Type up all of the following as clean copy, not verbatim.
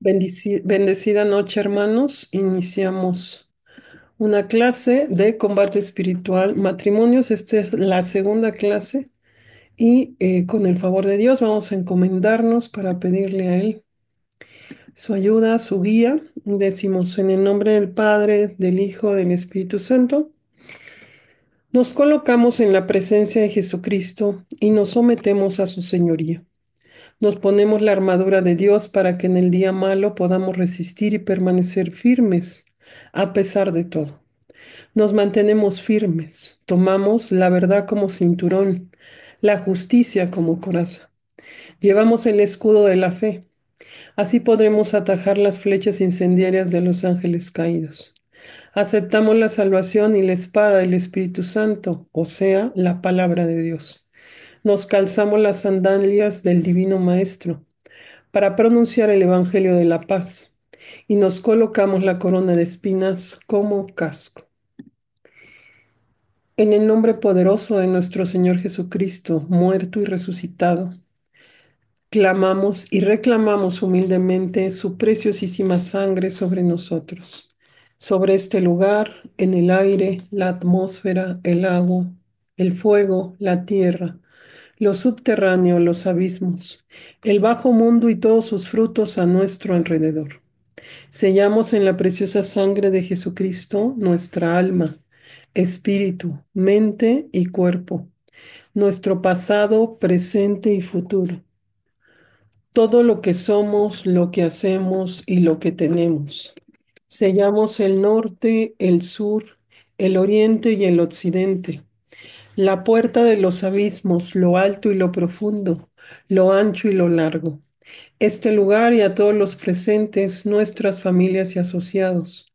Bendecida noche, hermanos. Iniciamos una clase de combate espiritual, matrimonios. Esta es la segunda clase y con el favor de Dios vamos a encomendarnos para pedirle a Él su ayuda, su guía. Decimos en el nombre del Padre, del Hijo, del Espíritu Santo. Nos colocamos en la presencia de Jesucristo y nos sometemos a su señoría. Nos ponemos la armadura de Dios para que en el día malo podamos resistir y permanecer firmes a pesar de todo. Nos mantenemos firmes, tomamos la verdad como cinturón, la justicia como coraza. Llevamos el escudo de la fe, así podremos atajar las flechas incendiarias de los ángeles caídos. Aceptamos la salvación y la espada del Espíritu Santo, o sea, la palabra de Dios. Nos calzamos las sandalias del Divino Maestro para pronunciar el Evangelio de la paz y nos colocamos la corona de espinas como casco. En el nombre poderoso de nuestro Señor Jesucristo, muerto y resucitado, clamamos y reclamamos humildemente su preciosísima sangre sobre nosotros, sobre este lugar, en el aire, la atmósfera, el agua, el fuego, la tierra, lo subterráneo, los abismos, el bajo mundo y todos sus frutos a nuestro alrededor. Sellamos en la preciosa sangre de Jesucristo nuestra alma, espíritu, mente y cuerpo, nuestro pasado, presente y futuro, todo lo que somos, lo que hacemos y lo que tenemos. Sellamos el norte, el sur, el oriente y el occidente, la puerta de los abismos, lo alto y lo profundo, lo ancho y lo largo. Este lugar y a todos los presentes, nuestras familias y asociados.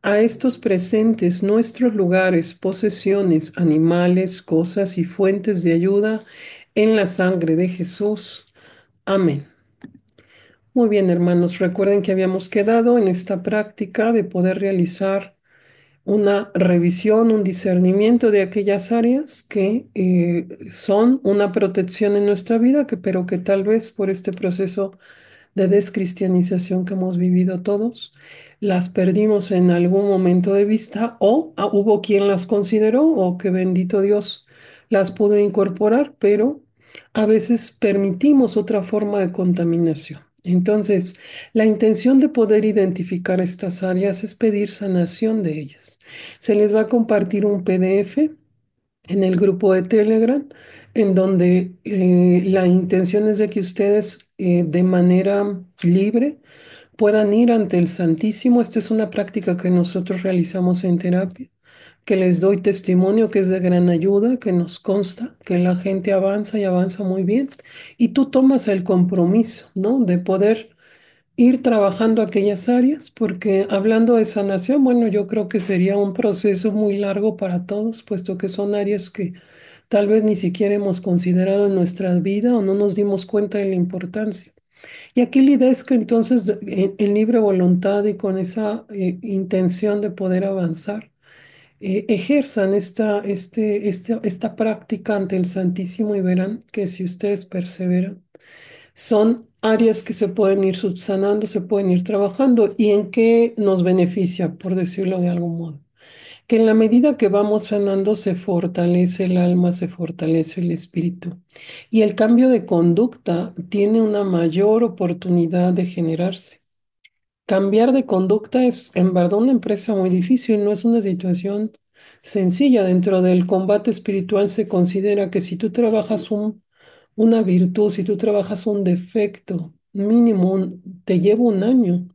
A estos presentes, nuestros lugares, posesiones, animales, cosas y fuentes de ayuda en la sangre de Jesús. Amén. Muy bien, hermanos, recuerden que habíamos quedado en esta práctica de poder realizar una revisión, un discernimiento de aquellas áreas que son una protección en nuestra vida, pero que tal vez por este proceso de descristianización que hemos vivido todos, las perdimos en algún momento de vista o hubo quien las consideró o que bendito Dios las pudo incorporar, pero a veces permitimos otra forma de contaminación. Entonces, la intención de poder identificar estas áreas es pedir sanación de ellas. Se les va a compartir un PDF en el grupo de Telegram, en donde la intención es de que ustedes de manera libre puedan ir ante el Santísimo. Esta es una práctica que nosotros realizamos en terapia, que les doy testimonio que es de gran ayuda, que nos consta que la gente avanza y avanza muy bien. Y tú tomas el compromiso, ¿no? De poder ir trabajando aquellas áreas, porque hablando de sanación, bueno, yo creo que sería un proceso muy largo para todos, puesto que son áreas que tal vez ni siquiera hemos considerado en nuestra vida o no nos dimos cuenta de la importancia. Y aquí la idea es que entonces en libre voluntad y con esa intención de poder avanzar, ejerzan esta práctica ante el Santísimo y verán que si ustedes perseveran, son áreas que se pueden ir subsanando, se pueden ir trabajando. ¿Y en qué nos beneficia, por decirlo de algún modo? Que en la medida que vamos sanando se fortalece el alma, se fortalece el espíritu. Y el cambio de conducta tiene una mayor oportunidad de generarse. Cambiar de conducta es en verdad una empresa muy difícil, no es una situación sencilla. Dentro del combate espiritual se considera que si tú trabajas una virtud, si tú trabajas un defecto mínimo, te lleva un año.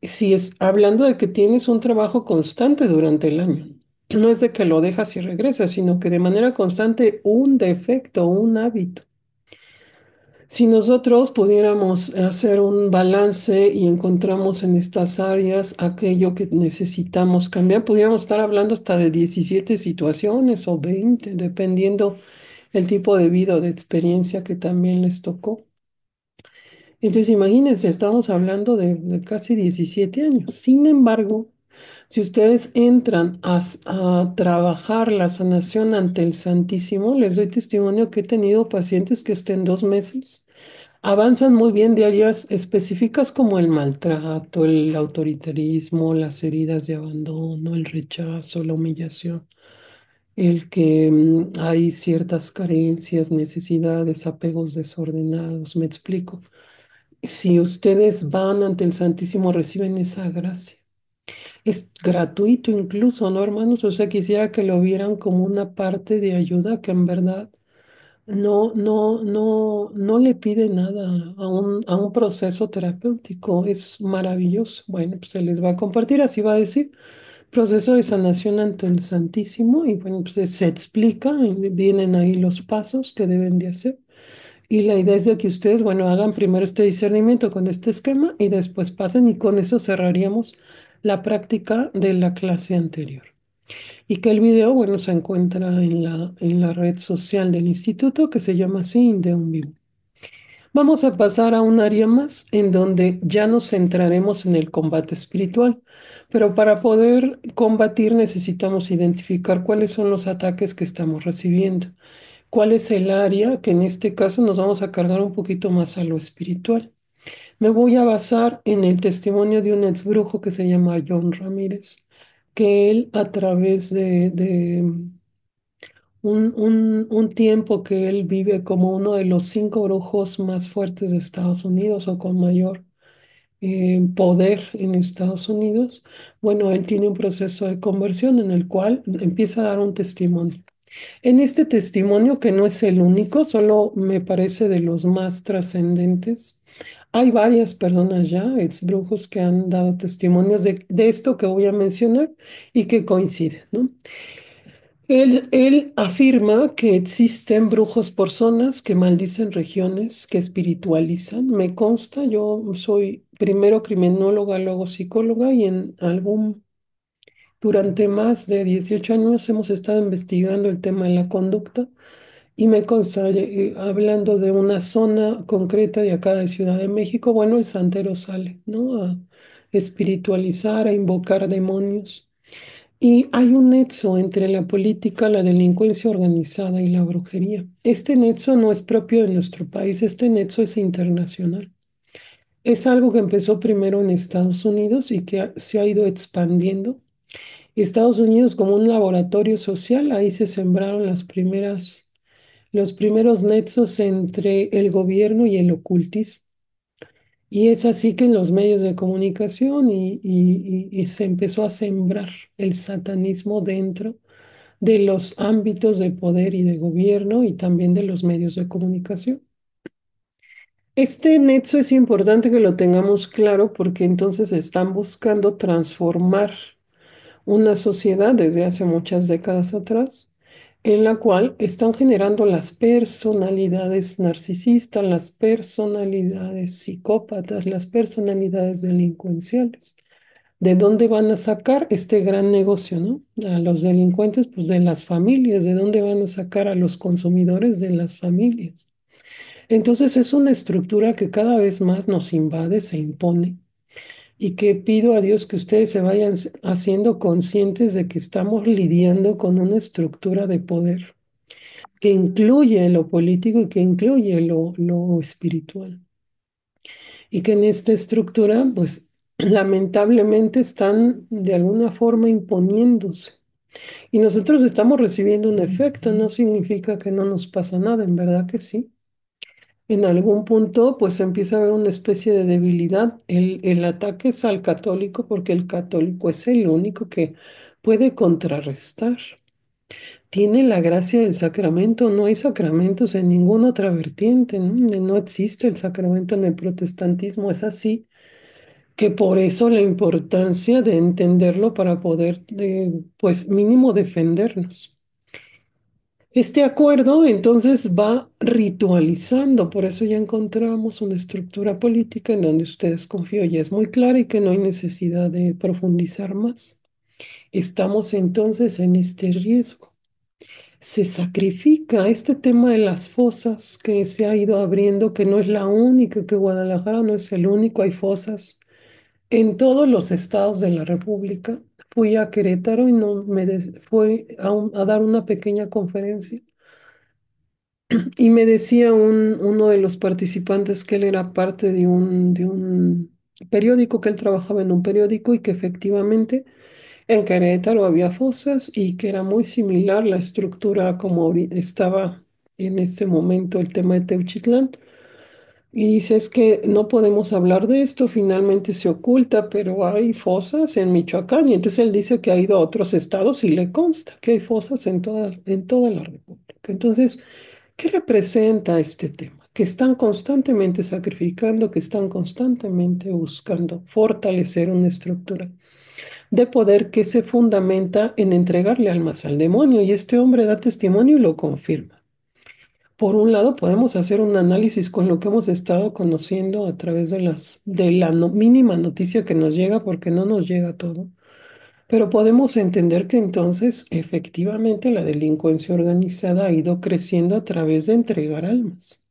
Si es hablando de que tienes un trabajo constante durante el año, no es de que lo dejas y regresas, sino que de manera constante un defecto, un hábito. Si nosotros pudiéramos hacer un balance y encontramos en estas áreas aquello que necesitamos cambiar, pudiéramos estar hablando hasta de 17 situaciones o 20, dependiendo el tipo de vida o de experiencia que también les tocó. Entonces, imagínense, estamos hablando de casi 17 años. Sin embargo, si ustedes entran a trabajar la sanación ante el Santísimo, les doy testimonio que he tenido pacientes que estén 2 meses Avanzan muy bien de áreas específicas como el maltrato, el autoritarismo, las heridas de abandono, el rechazo, la humillación, el que hay ciertas carencias, necesidades, apegos desordenados. Me explico. Si ustedes van ante el Santísimo, reciben esa gracia. Es gratuito incluso, ¿no, hermanos? O sea, quisiera que lo vieran como una parte de ayuda que en verdad no le pide nada a un proceso terapéutico. Es maravilloso. Bueno, pues se les va a compartir, así va a decir, proceso de sanación ante el Santísimo. Y bueno, pues se explica, vienen ahí los pasos que deben de hacer. Y la idea es de que ustedes, bueno, hagan primero este discernimiento con este esquema y después pasen y con eso cerraríamos la práctica de la clase anterior. Y que el video, bueno, se encuentra en la red social del instituto que se llama así, Indeum Vivo. Vamos a pasar a un área más en donde ya nos centraremos en el combate espiritual. Pero para poder combatir necesitamos identificar cuáles son los ataques que estamos recibiendo. ¿Cuál es el área que en este caso nos vamos a cargar un poquito más a lo espiritual? Me voy a basar en el testimonio de un ex brujo que se llama John Ramírez, que él a través de un tiempo que él vive como uno de los 5 brujos más fuertes de Estados Unidos o con mayor poder en Estados Unidos, bueno, él tiene un proceso de conversión en el cual empieza a dar un testimonio. En este testimonio, que no es el único, solo me parece de los más trascendentes, hay varias personas ya, ex brujos, que han dado testimonios de esto que voy a mencionar y que coinciden, ¿no? Él afirma que existen brujos por zonas que maldicen regiones, que espiritualizan. Me consta, yo soy primero criminóloga, luego psicóloga y durante más de 18 años hemos estado investigando el tema de la conducta y me consta, hablando de una zona concreta de acá de Ciudad de México, bueno, el santero sale, ¿no? A espiritualizar, a invocar demonios. Y hay un nexo entre la política, la delincuencia organizada y la brujería. Este nexo no es propio de nuestro país, este nexo es internacional. Es algo que empezó primero en Estados Unidos y que se ha ido expandiendo. Estados Unidos como un laboratorio social, ahí se sembraron los primeros nexos entre el gobierno y el ocultismo. Y es así que en los medios de comunicación y se empezó a sembrar el satanismo dentro de los ámbitos de poder y de gobierno y también de los medios de comunicación. Este nexo es importante que lo tengamos claro porque entonces están buscando transformar una sociedad desde hace muchas décadas atrás, en la cual están generando las personalidades narcisistas, las personalidades psicópatas, las personalidades delincuenciales. ¿De dónde van a sacar este gran negocio, no? A los delincuentes, pues de las familias. ¿De dónde van a sacar a los consumidores? De las familias. Entonces es una estructura que cada vez más nos invade, se impone y que pido a Dios que ustedes se vayan haciendo conscientes de que estamos lidiando con una estructura de poder que incluye lo político y que incluye lo espiritual. Y que en esta estructura, pues lamentablemente están de alguna forma imponiéndose. Y nosotros estamos recibiendo un efecto, no significa que no nos pasa nada, en verdad que sí. En algún punto, pues empieza a haber una especie de debilidad. El ataque es al católico porque el católico es el único que puede contrarrestar. Tiene la gracia del sacramento, no hay sacramentos en ninguna otra vertiente, ¿no? No existe el sacramento en el protestantismo, es así, que por eso la importancia de entenderlo para poder, pues mínimo defendernos. Este acuerdo entonces va ritualizando, por eso ya encontramos una estructura política en donde ustedes confío ya es muy clara y que no hay necesidad de profundizar más. Estamos entonces en este riesgo. Se sacrifica este tema de las fosas que se ha ido abriendo, que no es la única, que Guadalajara no es el único, hay fosas en todos los estados de la República. Fui a Querétaro y no me fue a dar una pequeña conferencia Y me decía uno de los participantes que él era parte de un periódico, que él trabajaba en un periódico y que efectivamente en Querétaro había fosas y que era muy similar la estructura como estaba en ese momento el tema de Teuchitlán. Y dice, es que no podemos hablar de esto, finalmente se oculta, pero hay fosas en Michoacán. Y entonces él dice que ha ido a otros estados y le consta que hay fosas en toda la República. Entonces, ¿qué representa este tema? Que están constantemente sacrificando, que están constantemente buscando fortalecer una estructura de poder que se fundamenta en entregarle almas al demonio. Y este hombre da testimonio y lo confirma. Por un lado, podemos hacer un análisis con lo que hemos estado conociendo a través de la mínima noticia que nos llega, porque no nos llega todo. Pero podemos entender que entonces efectivamente la delincuencia organizada ha ido creciendo a través de entregar almas,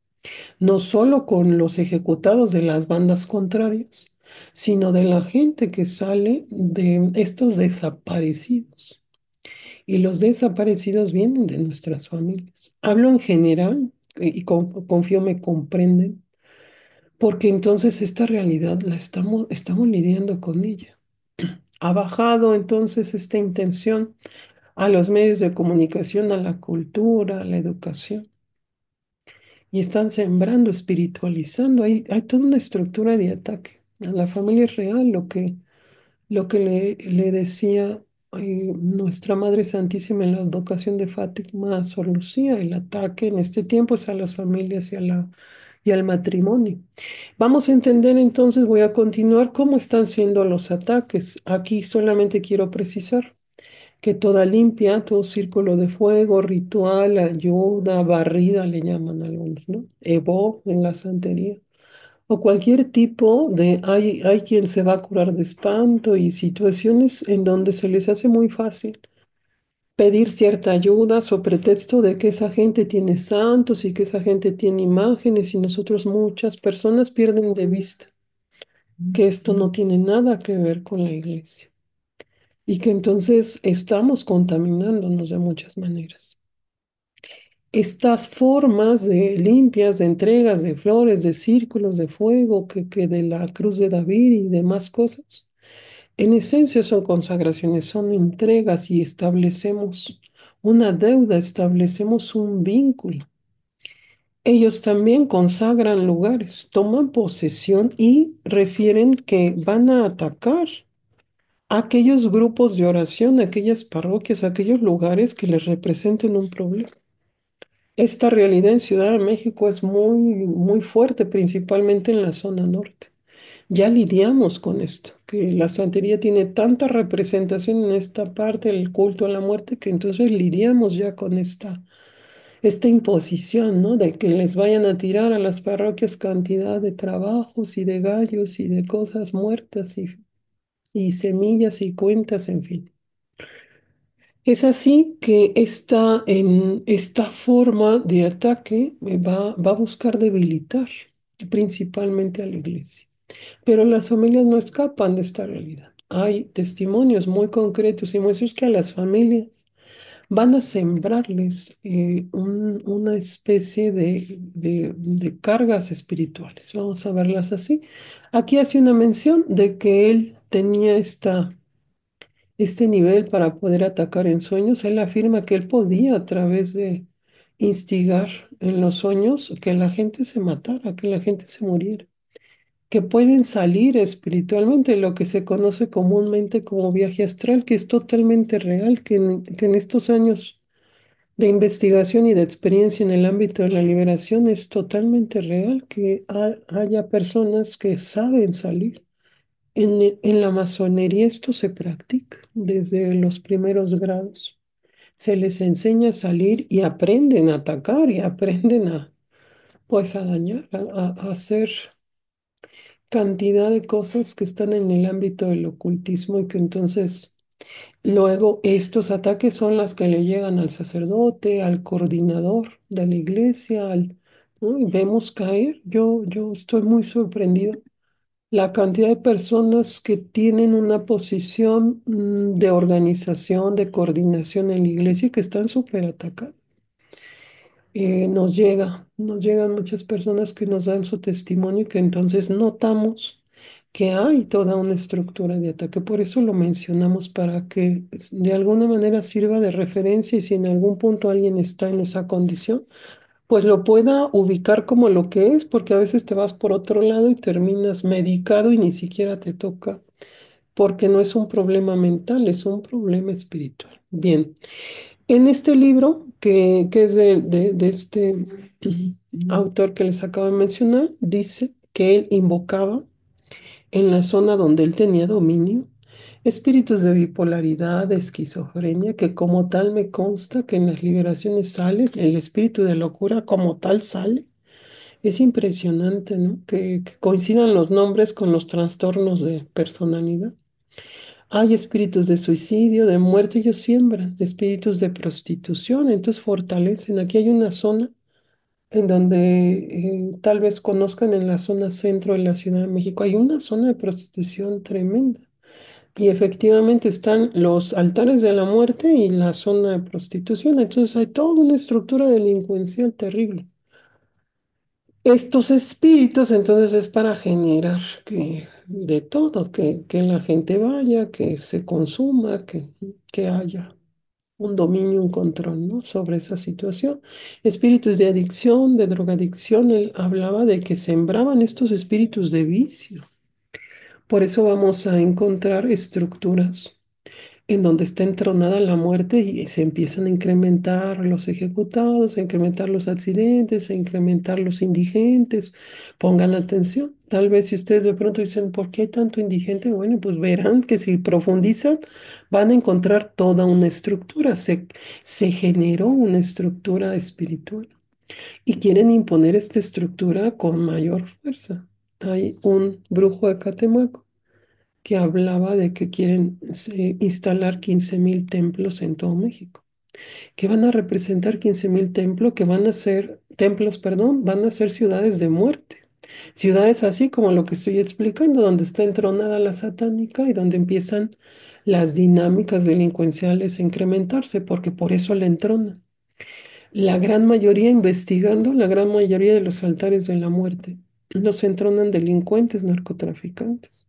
no solo con los ejecutados de las bandas contrarias, sino de la gente que sale de estos desaparecidos. Y los desaparecidos vienen de nuestras familias. Hablo en general y confío me comprenden, porque entonces esta realidad estamos lidiando con ella. Ha bajado entonces esta intención a los medios de comunicación, a la cultura, a la educación, y están sembrando, espiritualizando. Hay toda una estructura de ataque. A la familia es real lo que le decía nuestra Madre Santísima en la advocación de Fátima a Sor Lucía. El ataque en este tiempo es a las familias y al matrimonio. Vamos a entender entonces, voy a continuar cómo están siendo los ataques. Aquí solamente quiero precisar que toda limpia, todo círculo de fuego, ritual, ayuda, barrida, le llaman algunos, ¿no? Evo en la santería. O cualquier tipo hay quien se va a curar de espanto y situaciones en donde se les hace muy fácil pedir cierta ayuda o pretexto de que esa gente tiene santos y que esa gente tiene imágenes y nosotros muchas personas pierden de vista que esto no tiene nada que ver con la iglesia y que entonces estamos contaminándonos de muchas maneras. Estas formas de limpias, de entregas de flores, de círculos de fuego, que de la cruz de David y demás cosas, en esencia son consagraciones, son entregas y establecemos una deuda, establecemos un vínculo. Ellos también consagran lugares, toman posesión y refieren que van a atacar aquellos grupos de oración, aquellas parroquias, aquellos lugares que les representen un problema. Esta realidad en Ciudad de México es muy, muy fuerte, principalmente en la zona norte. Ya lidiamos con esto, que la santería tiene tanta representación en esta parte del culto a la muerte que entonces lidiamos ya con esta imposición, ¿no? De que les vayan a tirar a las parroquias cantidad de trabajos y de gallos y de cosas muertas y semillas y cuentas, en fin. Es así que esta forma de ataque va a buscar debilitar principalmente a la iglesia. Pero las familias no escapan de esta realidad. Hay testimonios muy concretos y muestros que a las familias van a sembrarles una especie de cargas espirituales. Vamos a verlas así. Aquí hace una mención de que él tenía este nivel para poder atacar en sueños. Él afirma que él podía a través de instigar en los sueños que la gente se matara, que la gente se muriera, que pueden salir espiritualmente, lo que se conoce comúnmente como viaje astral, que es totalmente real, que en estos años de investigación y de experiencia en el ámbito de la liberación es totalmente real, que haya personas que saben salir. En la masonería esto se practica desde los primeros grados. Se les enseña a salir y aprenden a atacar y aprenden pues, a dañar, a hacer cantidad de cosas que están en el ámbito del ocultismo y que entonces luego estos ataques son las que le llegan al sacerdote, al coordinador de la iglesia, ¿no? Y vemos caer. Yo estoy muy sorprendida la cantidad de personas que tienen una posición de organización, de coordinación en la iglesia y que están súper atacadas. nos llegan muchas personas que nos dan su testimonio y que entonces notamos que hay toda una estructura de ataque. Por eso lo mencionamos para que de alguna manera sirva de referencia y si en algún punto alguien está en esa condición, pues lo pueda ubicar como lo que es, porque a veces te vas por otro lado y terminas medicado y ni siquiera te toca, porque no es un problema mental, es un problema espiritual. Bien. En este libro, que es de este autor que les acabo de mencionar, dice que él invocaba en la zona donde él tenía dominio espíritus de bipolaridad, de esquizofrenia, que como tal me consta que en las liberaciones sales, el espíritu de locura como tal sale. Es impresionante, ¿no? Que coincidan los nombres con los trastornos de personalidad. Hay espíritus de suicidio, de muerte, ellos siembran, espíritus de prostitución, entonces fortalecen. Aquí hay una zona en donde tal vez conozcan en la zona centro de la Ciudad de México, hay una zona de prostitución tremenda. Y efectivamente están los altares de la muerte y la zona de prostitución. Entonces hay toda una estructura delincuencial terrible. Estos espíritus entonces es para generar que de todo, que la gente vaya, que se consuma, que haya un dominio, un control, ¿no? Sobre esa situación. Espíritus de adicción, de drogadicción, él hablaba de que sembraban estos espíritus de vicio. Por eso vamos a encontrar estructuras en donde está entronada la muerte y se empiezan a incrementar los ejecutados, a incrementar los accidentes, a incrementar los indigentes. Pongan atención. Tal vez si ustedes de pronto dicen, ¿por qué hay tanto indigente? Bueno, pues verán que si profundizan van a encontrar toda una estructura. Se generó una estructura espiritual y quieren imponer esta estructura con mayor fuerza. Hay un brujo de Catemaco que hablaba de que quieren instalar 15,000 templos en todo México, que van a representar 15,000 templos, que van a ser templos, perdón, van a ser ciudades de muerte. Ciudades así como lo que estoy explicando, donde está entronada la satánica y donde empiezan las dinámicas delincuenciales a incrementarse, porque por eso la entronan. La gran mayoría investigando, la gran mayoría de los altares de la muerte, los entronan delincuentes, narcotraficantes.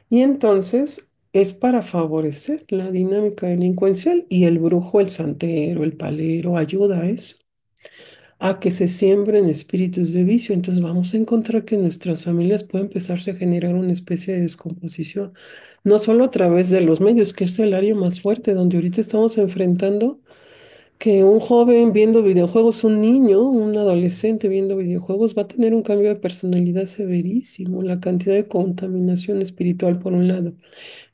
Y entonces es para favorecer la dinámica delincuencial y el brujo, el santero, el palero ayuda a eso, a que se siembren espíritus de vicio. Entonces vamos a encontrar que en nuestras familias puede empezarse a generar una especie de descomposición, no solo a través de los medios, que es el área más fuerte, donde ahorita estamos enfrentando que un joven viendo videojuegos, un niño, un adolescente viendo videojuegos va a tener un cambio de personalidad severísimo, la cantidad de contaminación espiritual por un lado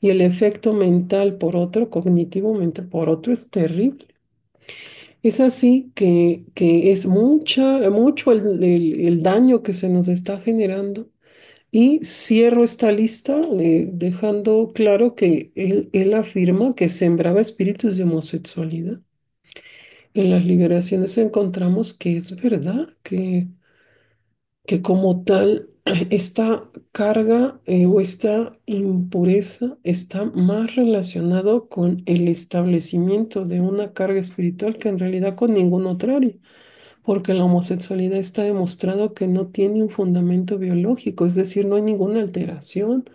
y el efecto mental por otro, cognitivo mental por otro, es terrible. Es así que es mucho el daño que se nos está generando. Y cierro esta lista dejando claro que él afirma que sembraba espíritus de homosexualidad. En las liberaciones encontramos que es verdad, que como tal, esta carga o esta impureza está más relacionado con el establecimiento de una carga espiritual que en realidad con ningún otro área, porque la homosexualidad está demostrado que no tiene un fundamento biológico, es decir, no hay ninguna alteración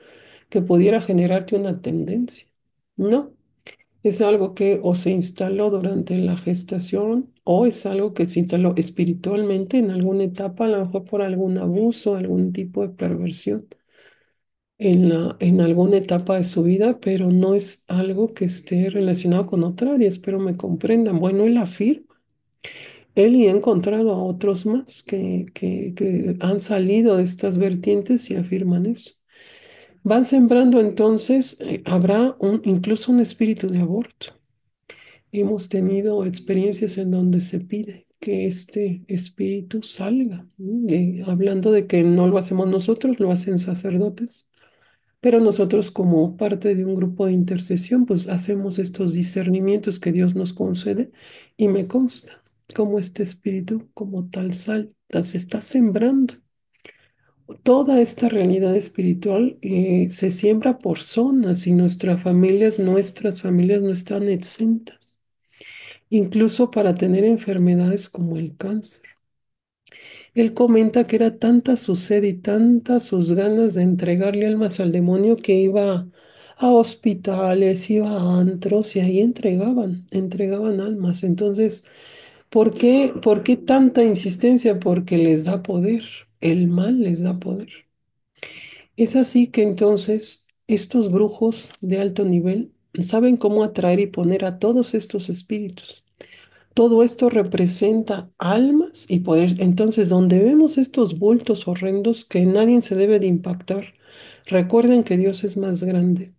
que pudiera generarte una tendencia. No. Es algo que o se instaló durante la gestación o es algo que se instaló espiritualmente en alguna etapa, a lo mejor por algún abuso, algún tipo de perversión en alguna etapa de su vida, pero no es algo que esté relacionado con otra área. Espero me comprendan. Bueno, él afirma, él y ha encontrado a otros más que han salido de estas vertientes y afirman eso. Van sembrando entonces, habrá incluso un espíritu de aborto. Hemos tenido experiencias en donde se pide que este espíritu salga, ¿no? Hablando de que no lo hacemos nosotros, lo hacen sacerdotes, pero nosotros como parte de un grupo de intercesión, pues hacemos estos discernimientos que Dios nos concede y me consta como este espíritu como tal sal, las está sembrando. Toda esta realidad espiritual se siembra por zonas y nuestras familias no están exentas. incluso para tener enfermedades como el cáncer. Él comenta que era tanta su sed y tantas sus ganas de entregarle almas al demonio que iba a hospitales, iba a antros y ahí entregaban almas. Entonces, por qué tanta insistencia? Porque les da poder, el mal les da poder. Es así que entonces estos brujos de alto nivel saben cómo atraer y poner a todos estos espíritus. Todo esto representa almas y poder. Entonces, donde vemos estos bultos horrendos que nadie se debe de impactar, recuerden que Dios es más grande.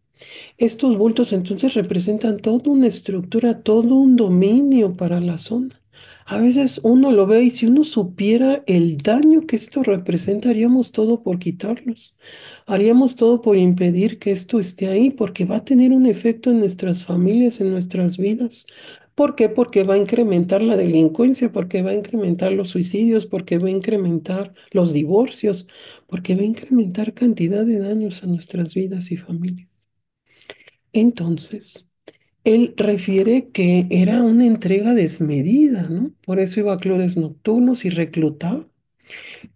Estos bultos entonces representan toda una estructura, todo un dominio para la zona. A veces uno lo ve y si uno supiera el daño que esto representa, haríamos todo por quitarlos. Haríamos todo por impedir que esto esté ahí, porque va a tener un efecto en nuestras familias, en nuestras vidas. ¿Por qué? Porque va a incrementar la delincuencia, porque va a incrementar los suicidios, porque va a incrementar los divorcios, porque va a incrementar cantidad de daños a nuestras vidas y familias. Entonces, él refiere que era una entrega desmedida, ¿no? Por eso iba a clubes nocturnos y reclutaba.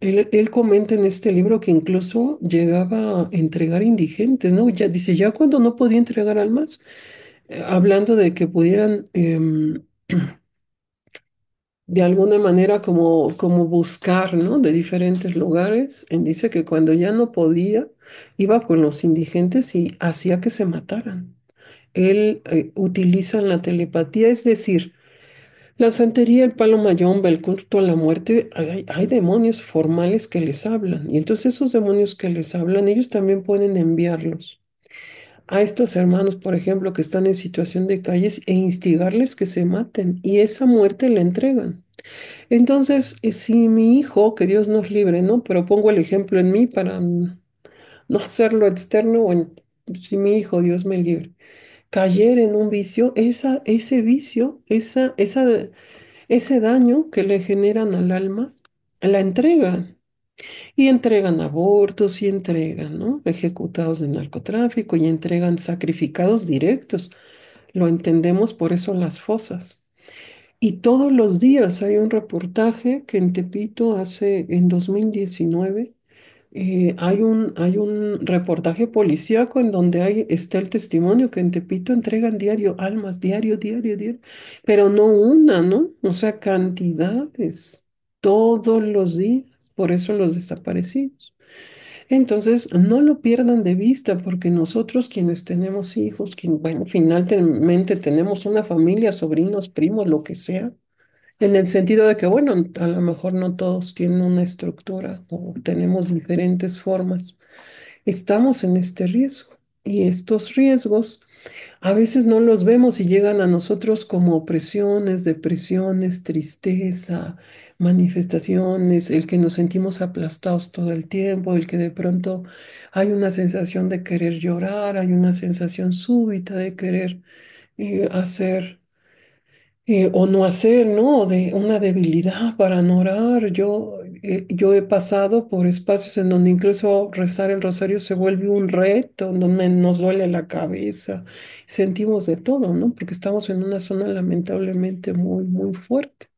Él comenta en este libro que incluso llegaba a entregar indigentes, ¿no? Ya dice, ya cuando no podía entregar almas, hablando de que pudieran de alguna manera como buscar, ¿no? De diferentes lugares. Él dice que cuando ya no podía, iba con los indigentes y hacía que se mataran. Él utiliza la telepatía, es decir, la santería, el palo mayombe, el culto a la muerte, hay demonios formales que les hablan. Y entonces esos demonios que les hablan, ellos también pueden enviarlos a estos hermanos, por ejemplo, que están en situación de calles e instigarles que se maten. Y esa muerte la entregan. Entonces, si mi hijo, que Dios nos libre, ¿no? Pero pongo el ejemplo en mí para no hacerlo externo, o si mi hijo, Dios me libre, cayer en un vicio, ese vicio, ese daño que le generan al alma, la entregan. Y entregan abortos y entregan, ¿no? Ejecutados de narcotráfico y entregan sacrificados directos. Lo entendemos por eso las fosas. Y todos los días hay un reportaje que en Tepito hace en 2019 hay un reportaje policíaco en donde está el testimonio que en Tepito entregan diario almas, diario, diario, diario, pero no una, ¿no? O sea, cantidades, todos los días, por eso los desaparecidos. Entonces, no lo pierdan de vista, porque nosotros quienes tenemos hijos, bueno, finalmente tenemos una familia, sobrinos, primos, lo que sea, en el sentido de que, bueno, a lo mejor no todos tienen una estructura o tenemos diferentes formas. Estamos en este riesgo y estos riesgos a veces no los vemos y llegan a nosotros como opresiones, depresiones, tristeza, manifestaciones, el que nos sentimos aplastados todo el tiempo, el que de pronto hay una sensación de querer llorar, hay una sensación súbita de querer hacer o no hacer, ¿no? De una debilidad para no orar. Yo he pasado por espacios en donde incluso rezar el rosario se vuelve un reto, donde nos duele la cabeza, sentimos de todo, ¿no? Porque estamos en una zona lamentablemente muy, muy fuerte.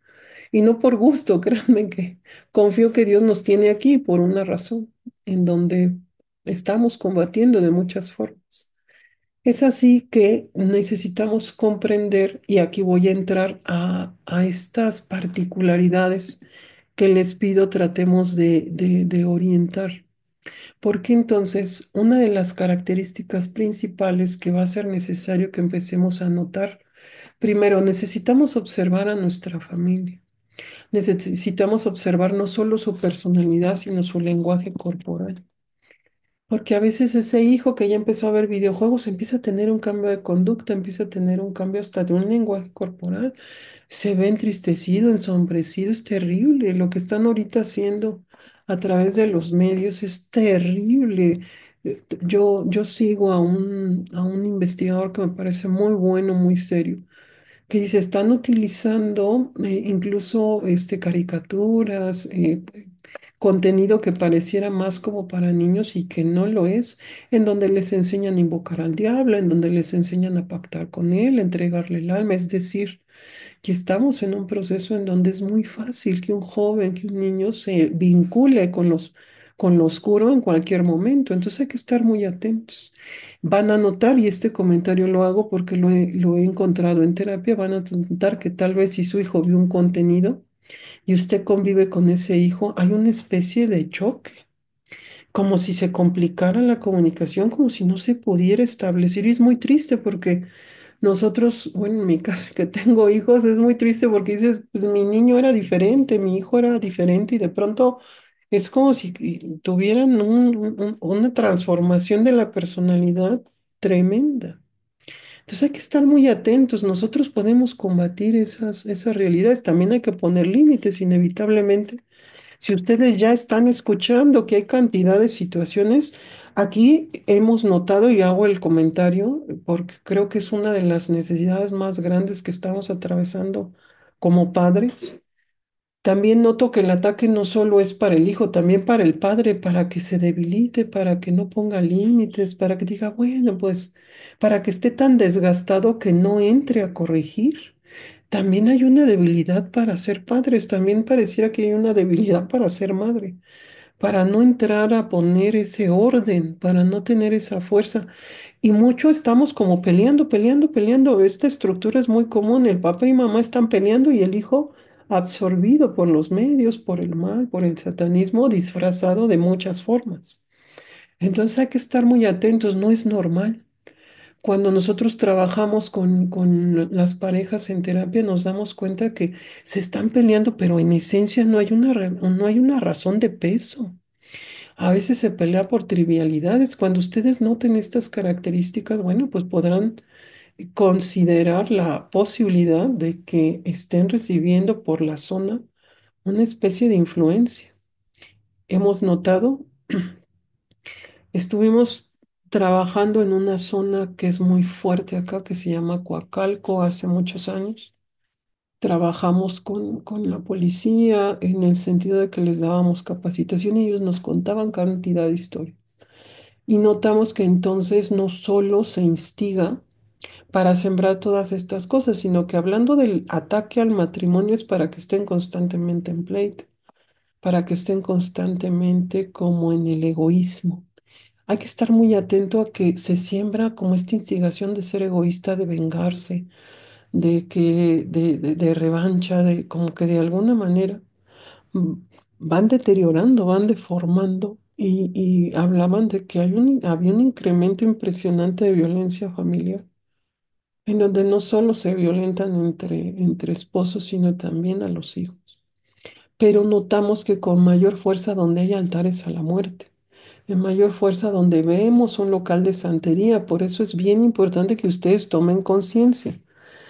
Y no por gusto, créanme que confío que Dios nos tiene aquí por una razón, en donde estamos combatiendo de muchas formas. Es así que necesitamos comprender, y aquí voy a entrar a estas particularidades que les pido tratemos de orientar. Porque entonces una de las características principales que va a ser necesario que empecemos a notar, primero necesitamos observar a nuestra familia. Necesitamos observar no solo su personalidad, sino su lenguaje corporal. Porque a veces ese hijo que ya empezó a ver videojuegos empieza a tener un cambio de conducta, empieza a tener un cambio hasta de un lenguaje corporal, se ve entristecido, ensombrecido, es terrible. Lo que están ahorita haciendo a través de los medios es terrible. Yo sigo a un investigador que me parece muy bueno, muy serio, que dice, están utilizando incluso caricaturas, contenido que pareciera más como para niños y que no lo es, en donde les enseñan a invocar al diablo, en donde les enseñan a pactar con él, a entregarle el alma, es decir, que estamos en un proceso en donde es muy fácil que un joven, que un niño se vincule con lo oscuro en cualquier momento. Entonces hay que estar muy atentos. Van a notar, y este comentario lo hago porque lo he encontrado en terapia, van a notar que tal vez si su hijo vio un contenido y usted convive con ese hijo, hay una especie de choque, como si se complicara la comunicación, como si no se pudiera establecer. Y es muy triste porque nosotros, bueno, en mi caso que tengo hijos, es muy triste porque dices, pues mi niño era diferente, mi hijo era diferente y de pronto es como si tuvieran una transformación de la personalidad tremenda. Entonces hay que estar muy atentos. Nosotros podemos combatir esas realidades. También hay que poner límites inevitablemente. Si ustedes ya están escuchando que hay cantidad de situaciones, aquí hemos notado y hago el comentario porque creo que es una de las necesidades más grandes que estamos atravesando como padres. También noto que el ataque no solo es para el hijo, también para el padre, para que se debilite, para que no ponga límites, para que diga, bueno, pues, para que esté tan desgastado que no entre a corregir. También hay una debilidad para ser padres, también pareciera que hay una debilidad para ser madre, para no entrar a poner ese orden, para no tener esa fuerza. Y mucho estamos como peleando, peleando, peleando. Esta estructura es muy común. El papá y mamá están peleando y el hijo absorbido por los medios, por el mal, por el satanismo, disfrazado de muchas formas. Entonces hay que estar muy atentos, no es normal. Cuando nosotros trabajamos con las parejas en terapia, nos damos cuenta que se están peleando, pero en esencia no hay no hay una razón de peso. A veces se pelea por trivialidades. Cuando ustedes noten estas características, bueno, pues podrán considerar la posibilidad de que estén recibiendo por la zona una especie de influencia. Hemos notado, estuvimos trabajando en una zona que es muy fuerte acá, que se llama Coacalco, hace muchos años. Trabajamos con la policía en el sentido de que les dábamos capacitación y ellos nos contaban cantidad de historias. Y notamos que entonces no solo se instiga para sembrar todas estas cosas, sino que hablando del ataque al matrimonio es para que estén constantemente en pleito, para que estén constantemente como en el egoísmo. Hay que estar muy atento a que se siembra como esta instigación de ser egoísta, de vengarse, de revancha, de como que de alguna manera mm, van deteriorando, van deformando y hablaban de que había un incremento impresionante de violencia familiar en donde no solo se violentan entre esposos, sino también a los hijos. Pero notamos que con mayor fuerza donde hay altares a la muerte, en mayor fuerza donde vemos un local de santería. Por eso es bien importante que ustedes tomen conciencia.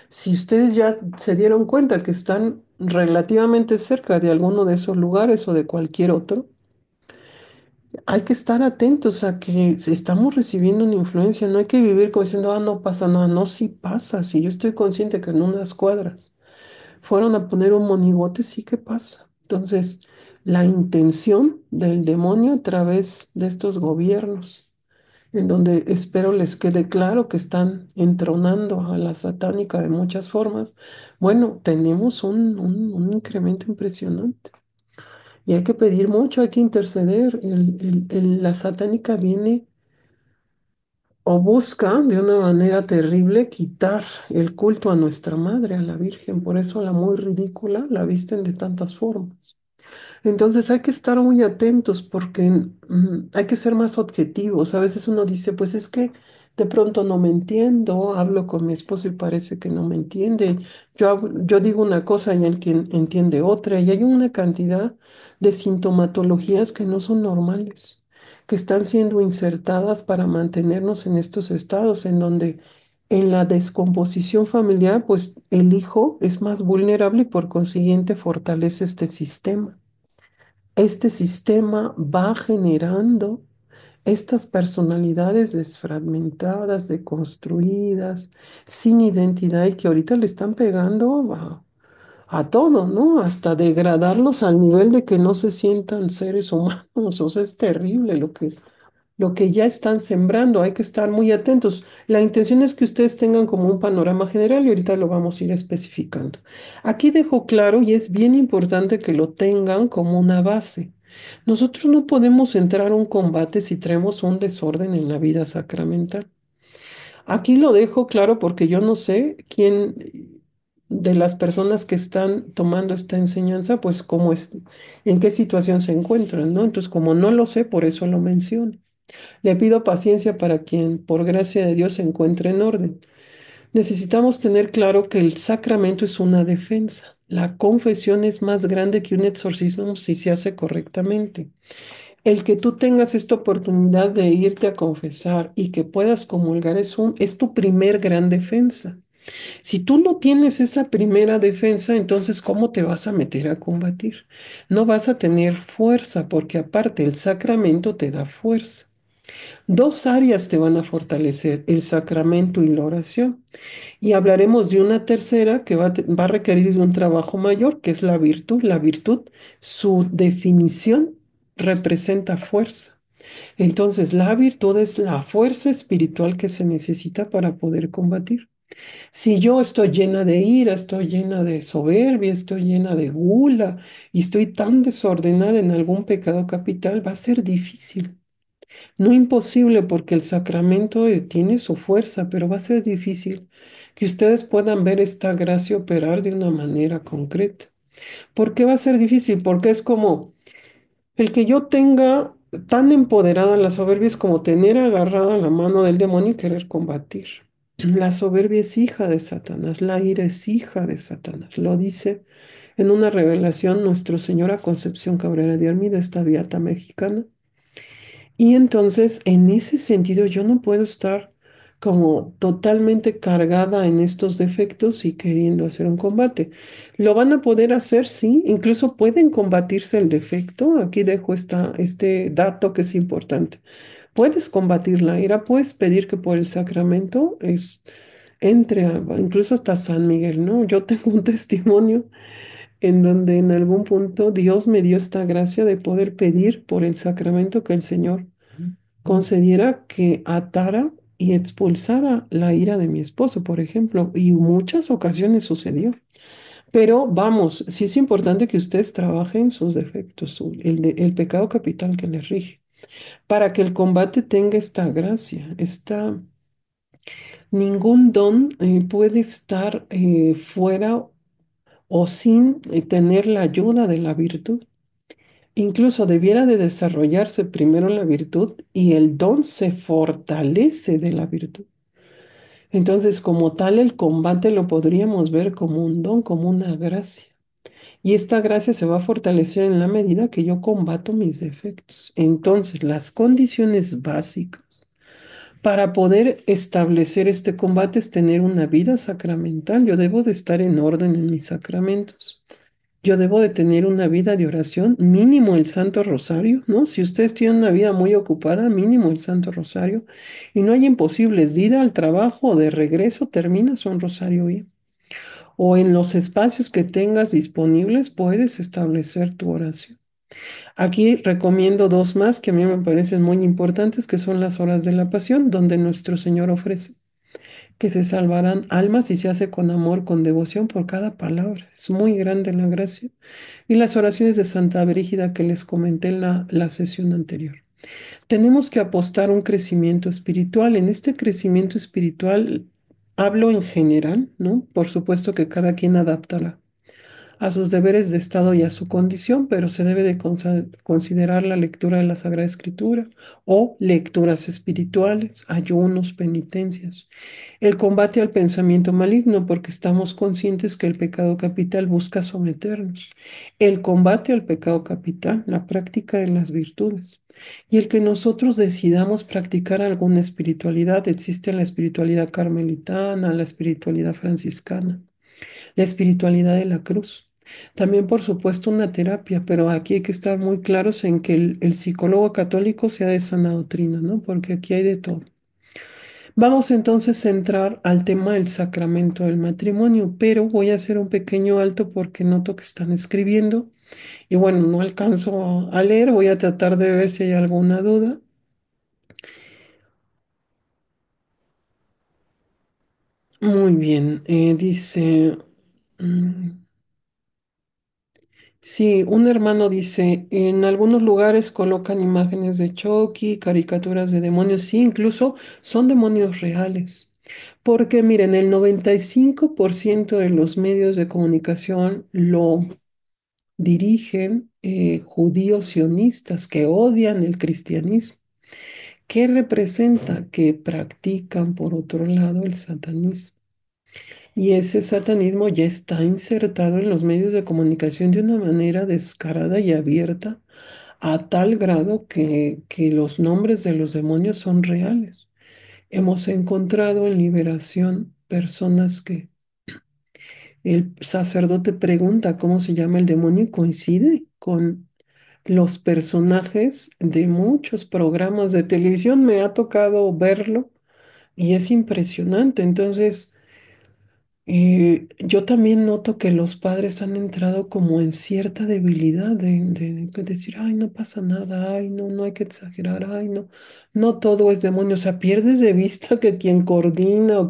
Si ustedes ya se dieron cuenta que están relativamente cerca de alguno de esos lugares o de cualquier otro, hay que estar atentos a que estamos recibiendo una influencia. No hay que vivir como diciendo, ah, no pasa nada. No, sí pasa. Si yo estoy consciente que en unas cuadras fueron a poner un monigote, sí que pasa. Entonces, la intención del demonio a través de estos gobiernos, en donde espero les quede claro que están entronando a la satánica de muchas formas, bueno, tenemos un incremento impresionante. Y hay que pedir mucho, hay que interceder. La satánica viene o busca de una manera terrible quitar el culto a nuestra madre, a la Virgen. Por eso la muy ridícula la visten de tantas formas. Entonces hay que estar muy atentos porque hay que ser más objetivos. A veces uno dice, pues es que de pronto no me entiendo, hablo con mi esposo y parece que no me entiende. Yo digo una cosa y él quien entiende otra. Y hay una cantidad de sintomatologías que no son normales, que están siendo insertadas para mantenernos en estos estados en donde en la descomposición familiar, pues el hijo es más vulnerable y por consiguiente fortalece este sistema. Este sistema va generando estas personalidades desfragmentadas, deconstruidas, sin identidad y que ahorita le están pegando a todo, ¿no? Hasta degradarlos al nivel de que no se sientan seres humanos. O sea, es terrible lo que lo que ya están sembrando. Hay que estar muy atentos. La intención es que ustedes tengan como un panorama general y ahorita lo vamos a ir especificando. Aquí dejo claro y es bien importante que lo tengan como una base. Nosotros no podemos entrar a un combate si traemos un desorden en la vida sacramental. Aquí lo dejo claro porque yo no sé quién de las personas que están tomando esta enseñanza, pues cómo es, en qué situación se encuentran, ¿no? Entonces, como no lo sé, por eso lo menciono. Le pido paciencia para quien, por gracia de Dios, se encuentre en orden. Necesitamos tener claro que el sacramento es una defensa. La confesión es más grande que un exorcismo si se hace correctamente. El que tú tengas esta oportunidad de irte a confesar y que puedas comulgar es tu primer gran defensa. Si tú no tienes esa primera defensa, entonces ¿cómo te vas a meter a combatir? No vas a tener fuerza porque aparte el sacramento te da fuerza. Dos áreas te van a fortalecer, el sacramento y la oración. Y hablaremos de una tercera que va a requerir de un trabajo mayor, que es la virtud. La virtud, su definición representa fuerza. Entonces, la virtud es la fuerza espiritual que se necesita para poder combatir. Si yo estoy llena de ira, estoy llena de soberbia, estoy llena de gula y estoy tan desordenada en algún pecado capital, va a ser difícil. No imposible porque el sacramento tiene su fuerza, pero va a ser difícil que ustedes puedan ver esta gracia operar de una manera concreta. ¿Por qué va a ser difícil? Porque es como el que yo tenga tan empoderada la soberbia es como tener agarrada la mano del demonio y querer combatir. La soberbia es hija de Satanás, la ira es hija de Satanás. Lo dice en una revelación Nuestra Señora Concepción Cabrera de Armida, esta beata mexicana. Y entonces, en ese sentido, yo no puedo estar como totalmente cargada en estos defectos y queriendo hacer un combate. Lo van a poder hacer, sí, incluso pueden combatirse el defecto. Aquí dejo este dato que es importante. Puedes combatir la ira, puedes pedir que por el sacramento incluso hasta San Miguel, ¿no? Yo tengo un testimonio en donde en algún punto Dios me dio esta gracia de poder pedir por el sacramento que el Señor concediera que atara y expulsara la ira de mi esposo, por ejemplo, y muchas ocasiones sucedió. Pero vamos, sí es importante que ustedes trabajen sus defectos, el pecado capital que les rige, para que el combate tenga esta gracia, ningún don puede estar fuera o sin tener la ayuda de la virtud. Incluso debiera de desarrollarse primero la virtud y el don se fortalece de la virtud. Entonces, como tal, el combate lo podríamos ver como un don, como una gracia. Y esta gracia se va a fortalecer en la medida que yo combato mis defectos. Entonces, las condiciones básicas para poder establecer este combate es tener una vida sacramental. Yo debo de estar en orden en mis sacramentos. Yo debo de tener una vida de oración, mínimo el Santo Rosario, ¿no? Si ustedes tienen una vida muy ocupada, mínimo el Santo Rosario. Y no hay imposibles, de ida al trabajo o de regreso, terminas un rosario bien. O en los espacios que tengas disponibles, puedes establecer tu oración. Aquí recomiendo dos más que a mí me parecen muy importantes, que son las horas de la pasión, donde nuestro Señor ofrece que se salvarán almas y se hace con amor, con devoción por cada palabra. Es muy grande la gracia. Y las oraciones de Santa Brígida que les comenté en la sesión anterior. Tenemos que apostar a un crecimiento espiritual. En este crecimiento espiritual hablo en general, ¿no? Por supuesto que cada quien adaptará a sus deberes de Estado y a su condición, pero se debe de considerar la lectura de la Sagrada Escritura o lecturas espirituales, ayunos, penitencias. El combate al pensamiento maligno, porque estamos conscientes que el pecado capital busca someternos. El combate al pecado capital, la práctica de las virtudes. Y el que nosotros decidamos practicar alguna espiritualidad, existe la espiritualidad carmelitana, la espiritualidad franciscana, la espiritualidad de la cruz. También, por supuesto, una terapia, pero aquí hay que estar muy claros en que el psicólogo católico sea de sana doctrina, ¿no? Porque aquí hay de todo. Vamos entonces a entrar al tema del sacramento del matrimonio, pero voy a hacer un pequeño alto porque noto que están escribiendo y bueno, no alcanzo a leer, voy a tratar de ver si hay alguna duda. Muy bien. Dice, mm, sí, un hermano dice, en algunos lugares colocan imágenes de Chucky, caricaturas de demonios, sí, incluso son demonios reales. Porque miren, el 95% de los medios de comunicación lo dirigen judíos sionistas que odian el cristianismo. ¿Qué representa? Que practican, por otro lado, el satanismo. Y ese satanismo ya está insertado en los medios de comunicación de una manera descarada y abierta, a tal grado que los nombres de los demonios son reales. Hemos encontrado en Liberación personas que el sacerdote pregunta cómo se llama el demonio y coincide con los personajes de muchos programas de televisión. Me ha tocado verlo y es impresionante. Entonces, yo también noto que los padres han entrado como en cierta debilidad de decir, ay, no pasa nada, ay, no, no hay que exagerar, ay, no, no todo es demonio. O sea, pierdes de vista que quien coordina o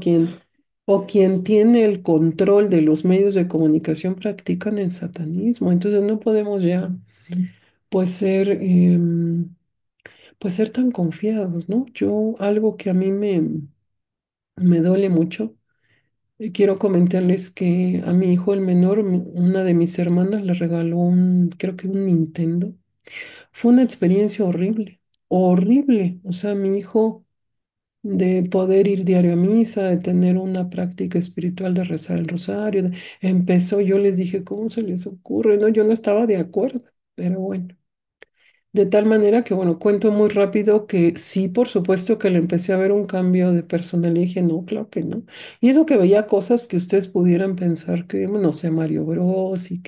quien tiene el control de los medios de comunicación practican el satanismo. Entonces no podemos ya, pues, pues ser tan confiados, ¿no? Yo, algo que a mí me duele mucho. Quiero comentarles que a mi hijo el menor, una de mis hermanas le regaló creo que un Nintendo. Fue una experiencia horrible, horrible. O sea, mi hijo de poder ir diario a misa, de tener una práctica espiritual de rezar el rosario, empezó, yo les dije, ¿cómo se les ocurre? No, yo no estaba de acuerdo, pero bueno. De tal manera que, bueno, cuento muy rápido que sí, por supuesto que le empecé a ver un cambio de personalidad y dije, no, claro que no. Y eso que veía cosas que ustedes pudieran pensar que, no sé, Mario Bros. Y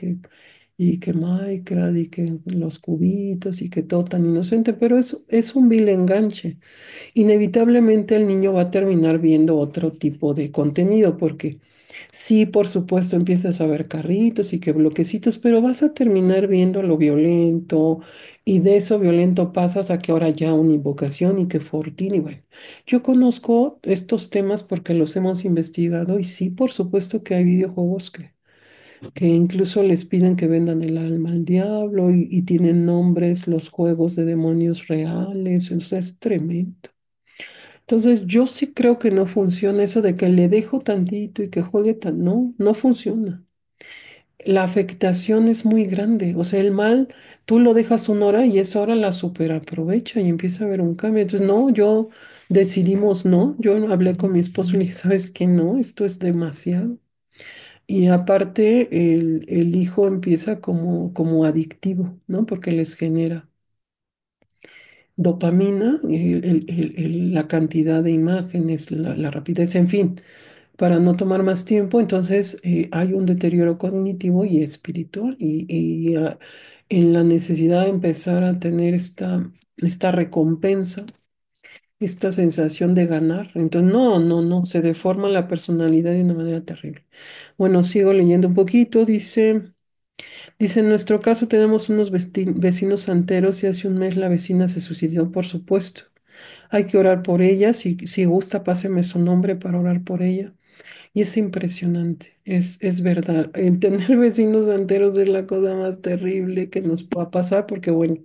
que Minecraft y que los cubitos y que todo tan inocente, pero es un vil enganche. Inevitablemente el niño va a terminar viendo otro tipo de contenido porque sí, por supuesto, empiezas a ver carritos y que bloquecitos, pero vas a terminar viendo lo violento y de eso violento pasas a que ahora ya una invocación y que fortín y bueno, yo conozco estos temas porque los hemos investigado y sí, por supuesto que hay videojuegos que incluso les piden que vendan el alma al diablo y tienen nombres, los juegos de demonios reales, entonces es tremendo. Entonces, yo sí creo que no funciona eso de que le dejo tantito y que juegue tan. No, no funciona. La afectación es muy grande. O sea, el mal, tú lo dejas una hora y esa hora la superaprovecha y empieza a haber un cambio. Entonces, no, yo decidimos no. Yo hablé con mi esposo y le dije, ¿sabes qué? No, esto es demasiado. Y aparte, el hijo empieza como adictivo, ¿no? Porque les genera dopamina, la cantidad de imágenes, la rapidez, en fin, para no tomar más tiempo, entonces hay un deterioro cognitivo y espiritual y en la necesidad de empezar a tener esta recompensa, esta sensación de ganar. Entonces, no, no, no, se deforma la personalidad de una manera terrible. Bueno, sigo leyendo un poquito, dice, en nuestro caso tenemos unos vecinos santeros y hace un mes la vecina se suicidó, por supuesto. Hay que orar por ella. Si gusta, páseme su nombre para orar por ella. Y es impresionante, es verdad. El tener vecinos santeros es la cosa más terrible que nos pueda pasar porque, bueno,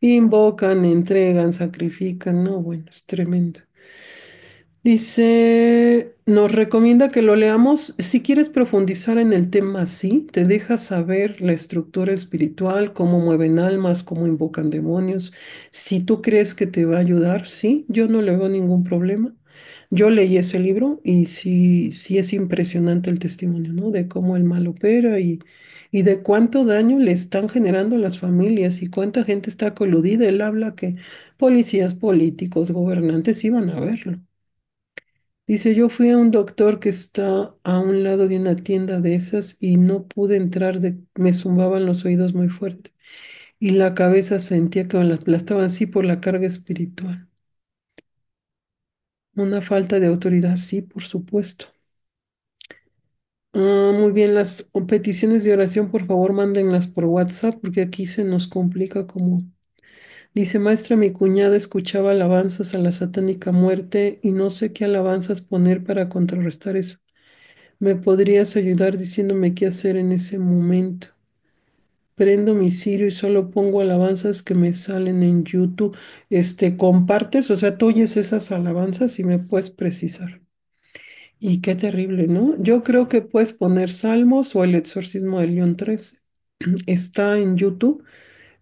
invocan, entregan, sacrifican. No, bueno, es tremendo. Dice, nos recomienda que lo leamos. Si quieres profundizar en el tema, sí, te deja saber la estructura espiritual, cómo mueven almas, cómo invocan demonios. Si tú crees que te va a ayudar, sí, yo no le veo ningún problema. Yo leí ese libro y sí, sí es impresionante el testimonio, ¿no? De cómo el mal opera y de cuánto daño le están generando a las familias y cuánta gente está coludida. Él habla que policías, políticos, gobernantes iban a verlo. Dice, yo fui a un doctor que está a un lado de una tienda de esas y no pude entrar, me zumbaban los oídos muy fuerte y la cabeza sentía que me la aplastaban así por la carga espiritual. Una falta de autoridad, sí, por supuesto. Muy bien, las peticiones de oración, por favor, mándenlas por WhatsApp porque aquí se nos complica como... Dice, maestra, mi cuñada escuchaba alabanzas a la satánica muerte y no sé qué alabanzas poner para contrarrestar eso. ¿Me podrías ayudar diciéndome qué hacer en ese momento? Prendo mi cirio y solo pongo alabanzas que me salen en YouTube. ¿Compartes? O sea, tú oyes esas alabanzas y me puedes precisar. Y qué terrible, ¿no? Yo creo que puedes poner Salmos o el Exorcismo de León 13. Está en YouTube.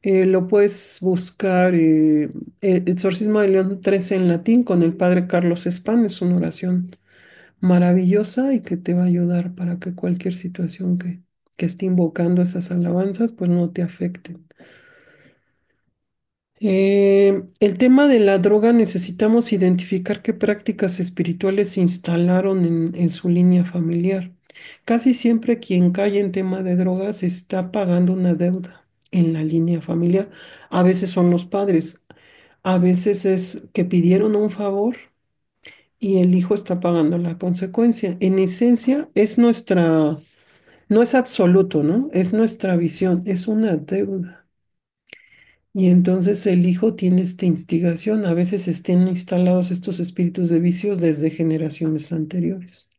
Lo puedes buscar, el Exorcismo de León 13 en latín con el padre Carlos Spán. Es una oración maravillosa y que te va a ayudar para que cualquier situación que esté invocando esas alabanzas, pues no te afecte. El tema de la droga, necesitamos identificar qué prácticas espirituales se instalaron en su línea familiar. Casi siempre quien cae en tema de drogas está pagando una deuda en la línea familiar. A veces son los padres, a veces es que pidieron un favor y el hijo está pagando la consecuencia. En esencia, no es absoluto, ¿no? Es nuestra visión, es una deuda. Y entonces el hijo tiene esta instigación. A veces estén instalados estos espíritus de vicios desde generaciones anteriores.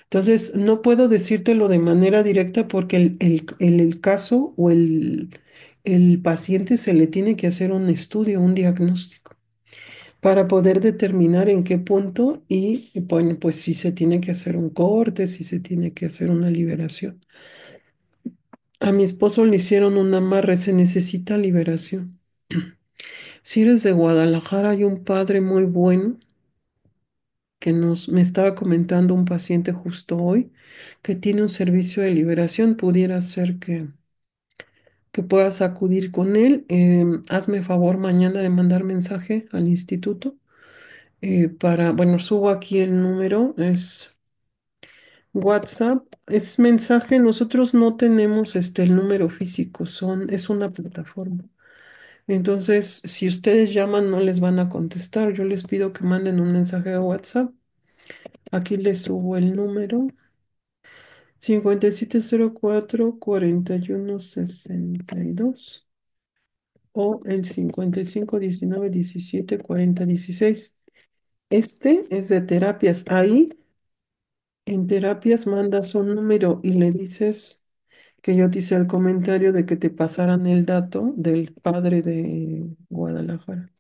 Entonces, no puedo decírtelo de manera directa porque el caso o el paciente se le tiene que hacer un estudio, un diagnóstico, para poder determinar en qué punto y, bueno, pues si se tiene que hacer un corte, si se tiene que hacer una liberación. A mi esposo le hicieron un amarre, se necesita liberación. Si eres de Guadalajara, hay un padre muy bueno que me estaba comentando un paciente justo hoy que tiene un servicio de liberación. Pudiera ser que puedas acudir con él. Hazme favor mañana de mandar mensaje al instituto bueno, subo aquí el número, es WhatsApp, es mensaje. Nosotros no tenemos el número físico, es una plataforma. Entonces, si ustedes llaman, no les van a contestar. Yo les pido que manden un mensaje a WhatsApp. Aquí les subo el número: 5704-4162 o el 5519174016. Este es de terapias. Ahí en terapias mandas un número y le dices que yo te hice el comentario de que te pasaran el dato del padre de Guadalajara.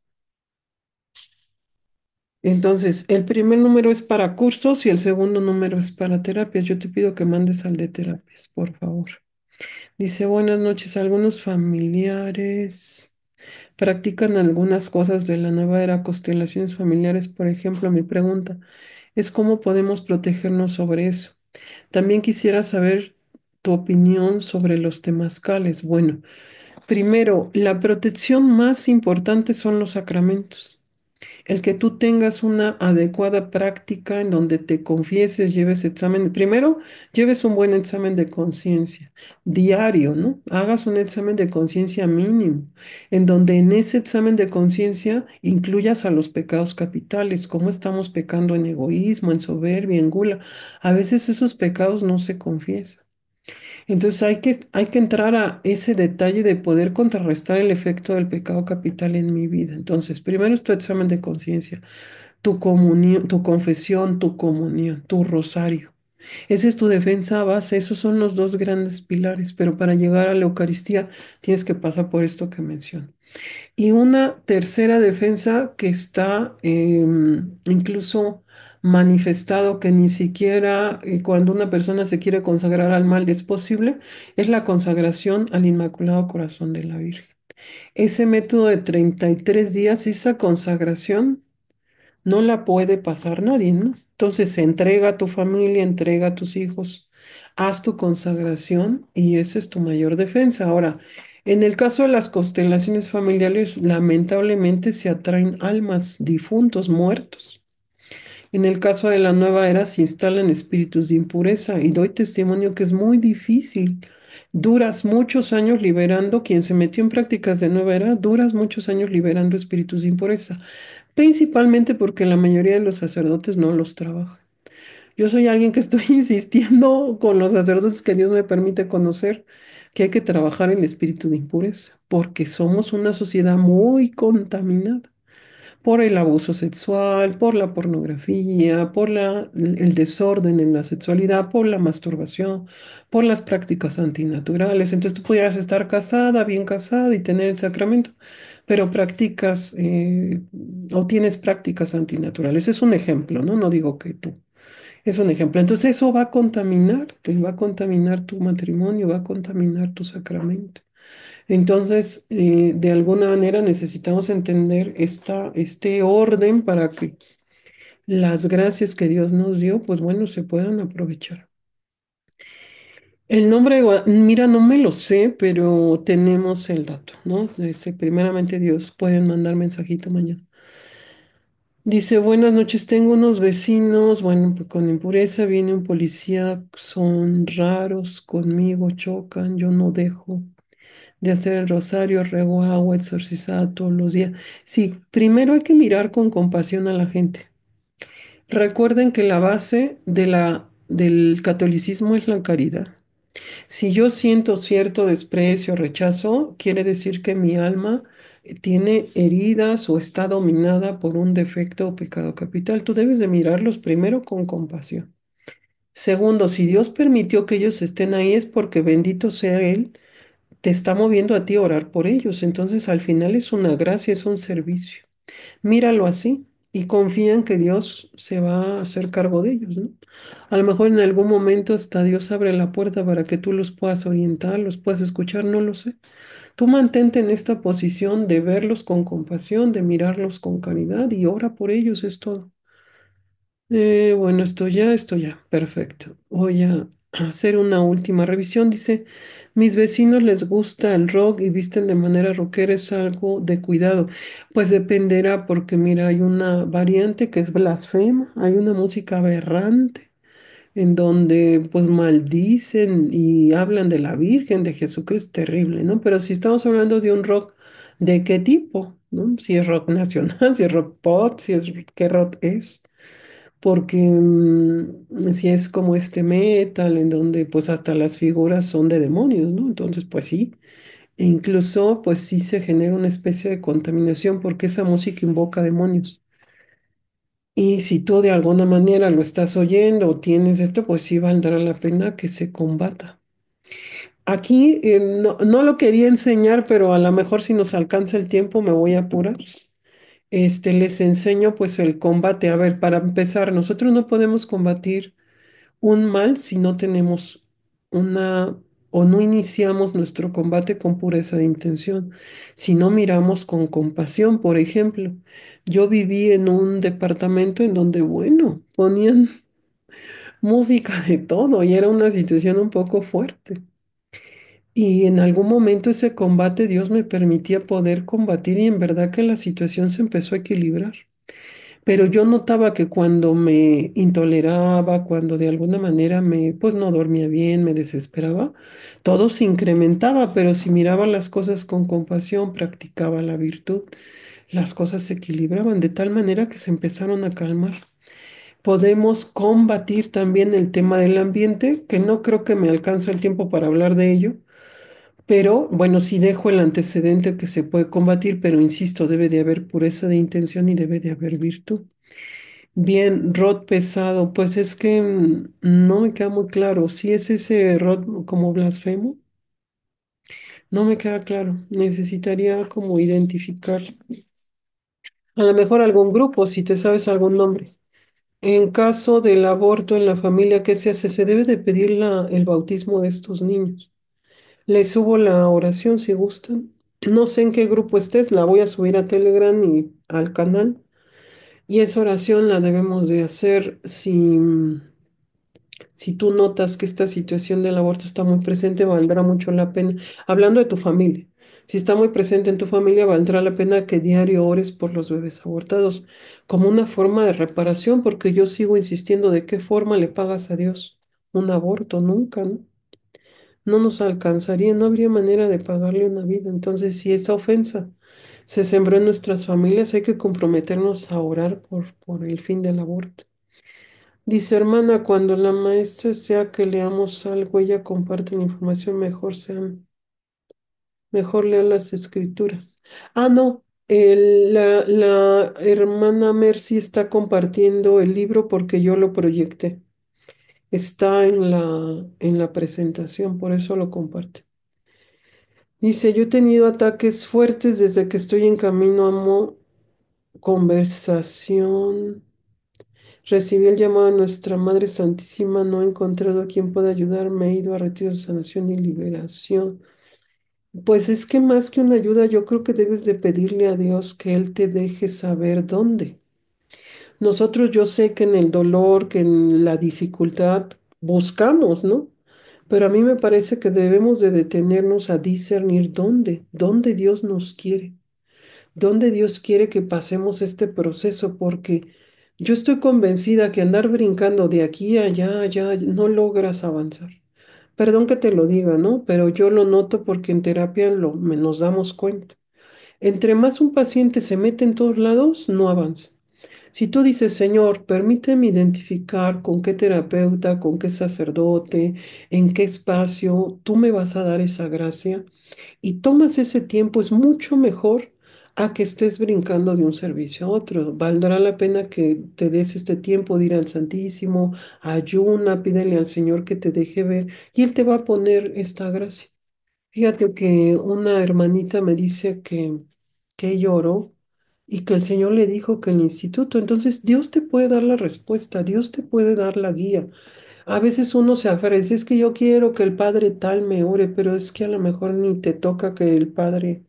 Entonces, el primer número es para cursos y el segundo número es para terapias. Yo te pido que mandes al de terapias, por favor. Dice, buenas noches. Algunos familiares practican algunas cosas de la nueva era, constelaciones familiares, por ejemplo. Mi pregunta es cómo podemos protegernos sobre eso. También quisiera saber tu opinión sobre los temazcales. Bueno, primero, la protección más importante son los sacramentos. El que tú tengas una adecuada práctica en donde te confieses, lleves examen, primero lleves un buen examen de conciencia diario, ¿no? Hagas un examen de conciencia mínimo, en donde en ese examen de conciencia incluyas a los pecados capitales, cómo estamos pecando en egoísmo, en soberbia, en gula. A veces esos pecados no se confiesan. Entonces hay que entrar a ese detalle de poder contrarrestar el efecto del pecado capital en mi vida. Entonces, primero es tu examen de conciencia, tu comunión, tu confesión, tu comunión, tu rosario. Esa es tu defensa base, esos son los dos grandes pilares, pero para llegar a la Eucaristía tienes que pasar por esto que menciono. Y una tercera defensa que está incluso manifestado que ni siquiera cuando una persona se quiere consagrar al mal es posible, es la consagración al Inmaculado Corazón de la Virgen. Ese método de 33 días, esa consagración, no la puede pasar nadie, ¿no? Entonces, entrega a tu familia, entrega a tus hijos, haz tu consagración y esa es tu mayor defensa. Ahora, en el caso de las constelaciones familiares, lamentablemente se atraen almas, difuntos, muertos. En el caso de la nueva era se instalan espíritus de impureza y doy testimonio que es muy difícil. Duras muchos años liberando, quien se metió en prácticas de nueva era, duras muchos años liberando espíritus de impureza, principalmente porque la mayoría de los sacerdotes no los trabajan. Yo soy alguien que estoy insistiendo con los sacerdotes que Dios me permite conocer que hay que trabajar el espíritu de impureza, porque somos una sociedad muy contaminada. por el abuso sexual, por la pornografía, por el desorden en la sexualidad, por la masturbación, por las prácticas antinaturales. Entonces tú pudieras estar casada, bien casada y tener el sacramento, pero practicas o tienes prácticas antinaturales. Es un ejemplo, ¿no? No digo que tú. Es un ejemplo. Entonces eso va a contaminarte, va a contaminar tu matrimonio, va a contaminar tu sacramento. Entonces, de alguna manera necesitamos entender este orden para que las gracias que Dios nos dio, pues bueno, se puedan aprovechar. El nombre, mira, no me lo sé, pero tenemos el dato, ¿no? Dice, primeramente Dios, pueden mandar mensajito mañana. Dice, buenas noches, tengo unos vecinos, bueno, pues con impureza viene un policía, son raros, conmigo chocan, yo no dejo de hacer el rosario, rego agua, exorcizada todos los días. Sí, primero hay que mirar con compasión a la gente. Recuerden que la base del catolicismo es la caridad. Si yo siento cierto desprecio, rechazo, quiere decir que mi alma tiene heridas o está dominada por un defecto o pecado capital. Tú debes de mirarlos primero con compasión. Segundo, si Dios permitió que ellos estén ahí es porque bendito sea Él, te está moviendo a ti a orar por ellos. Entonces al final es una gracia, es un servicio. Míralo así y confía en que Dios se va a hacer cargo de ellos, ¿no? A lo mejor en algún momento hasta Dios abre la puerta para que tú los puedas orientar, los puedas escuchar, no lo sé. Tú mantente en esta posición de verlos con compasión, de mirarlos con caridad y ora por ellos, es todo. Bueno, esto ya, perfecto. Voy a hacer una última revisión. Dice, mis vecinos les gusta el rock y visten de manera rockera, es algo de cuidado. Pues dependerá, porque mira, hay una variante que es blasfema, hay una música aberrante en donde pues maldicen y hablan de la Virgen, de Jesucristo, terrible, ¿no? Pero si estamos hablando de un rock, ¿de qué tipo? ¿No? Si es rock nacional, si es rock pop, si es, ¿qué rock es? Porque si es como este metal en donde pues hasta las figuras son de demonios, ¿no? Entonces pues sí, e incluso pues sí se genera una especie de contaminación porque esa música invoca demonios. Y si tú de alguna manera lo estás oyendo o tienes esto, pues sí valdrá la pena que se combata. Aquí no lo quería enseñar, pero a lo mejor si nos alcanza el tiempo me voy a apurar. Les enseño pues el combate. A ver, para empezar, nosotros no podemos combatir un mal si no tenemos una o no iniciamos nuestro combate con pureza de intención, si no miramos con compasión. Por ejemplo, yo viví en un departamento en donde, bueno, ponían música de todo y era una situación un poco fuerte. Y en algún momento ese combate Dios me permitía poder combatir y en verdad que la situación se empezó a equilibrar. Pero yo notaba que cuando me intoleraba, cuando de alguna manera pues no dormía bien, me desesperaba, todo se incrementaba, pero si miraba las cosas con compasión, practicaba la virtud, las cosas se equilibraban de tal manera que se empezaron a calmar. Podemos combatir también el tema del ambiente, que no creo que me alcance el tiempo para hablar de ello, pero bueno, sí dejo el antecedente que se puede combatir, pero insisto, debe de haber pureza de intención y debe de haber virtud. Bien, rot pesado, pues es que no me queda muy claro. Si es ese rot como blasfemo, no me queda claro. Necesitaría como identificar. A lo mejor algún grupo, si te sabes algún nombre. En caso del aborto en la familia, ¿qué se hace? Se debe de pedir el bautismo de estos niños. Les subo la oración si gustan. No sé en qué grupo estés, la voy a subir a Telegram y al canal. Y esa oración la debemos de hacer si tú notas que esta situación del aborto está muy presente, valdrá mucho la pena. Hablando de tu familia, si está muy presente en tu familia, valdrá la pena que diario ores por los bebés abortados como una forma de reparación, porque yo sigo insistiendo de qué forma le pagas a Dios un aborto, nunca, ¿no? No nos alcanzaría, no habría manera de pagarle una vida. Entonces, si esa ofensa se sembró en nuestras familias, hay que comprometernos a orar por el fin del aborto. Dice, hermana, cuando la maestra desea que leamos algo, ella comparte la información, mejor lea las escrituras. Ah, no, La hermana Mercy está compartiendo el libro porque yo lo proyecté. Está en la presentación, por eso lo comparte. Dice, yo he tenido ataques fuertes desde que estoy en camino, amo conversación. Recibí el llamado de nuestra Madre Santísima, no he encontrado a quien pueda ayudarme, he ido a retiros de sanación y liberación. Pues es que más que una ayuda, yo creo que debes de pedirle a Dios que Él te deje saber dónde. Nosotros yo sé que en el dolor, que en la dificultad buscamos, ¿no? Pero a mí me parece que debemos de detenernos a discernir dónde Dios nos quiere, dónde Dios quiere que pasemos este proceso, porque yo estoy convencida que andar brincando de aquí a allá, allá, no logras avanzar. Perdón que te lo diga, ¿no? Pero yo lo noto porque en terapia nos damos cuenta. Entre más un paciente se mete en todos lados, no avanza. Si tú dices, Señor, permíteme identificar con qué terapeuta, con qué sacerdote, en qué espacio, tú me vas a dar esa gracia y tomas ese tiempo, es mucho mejor a que estés brincando de un servicio a otro. Valdrá la pena que te des este tiempo de ir al Santísimo, ayuna, pídele al Señor que te deje ver y Él te va a poner esta gracia. Fíjate que una hermanita me dice que lloró y que el Señor le dijo que el instituto, entonces Dios te puede dar la respuesta, Dios te puede dar la guía. A veces uno se ofrece, es que yo quiero que el Padre tal me ore, pero es que a lo mejor ni te toca que el Padre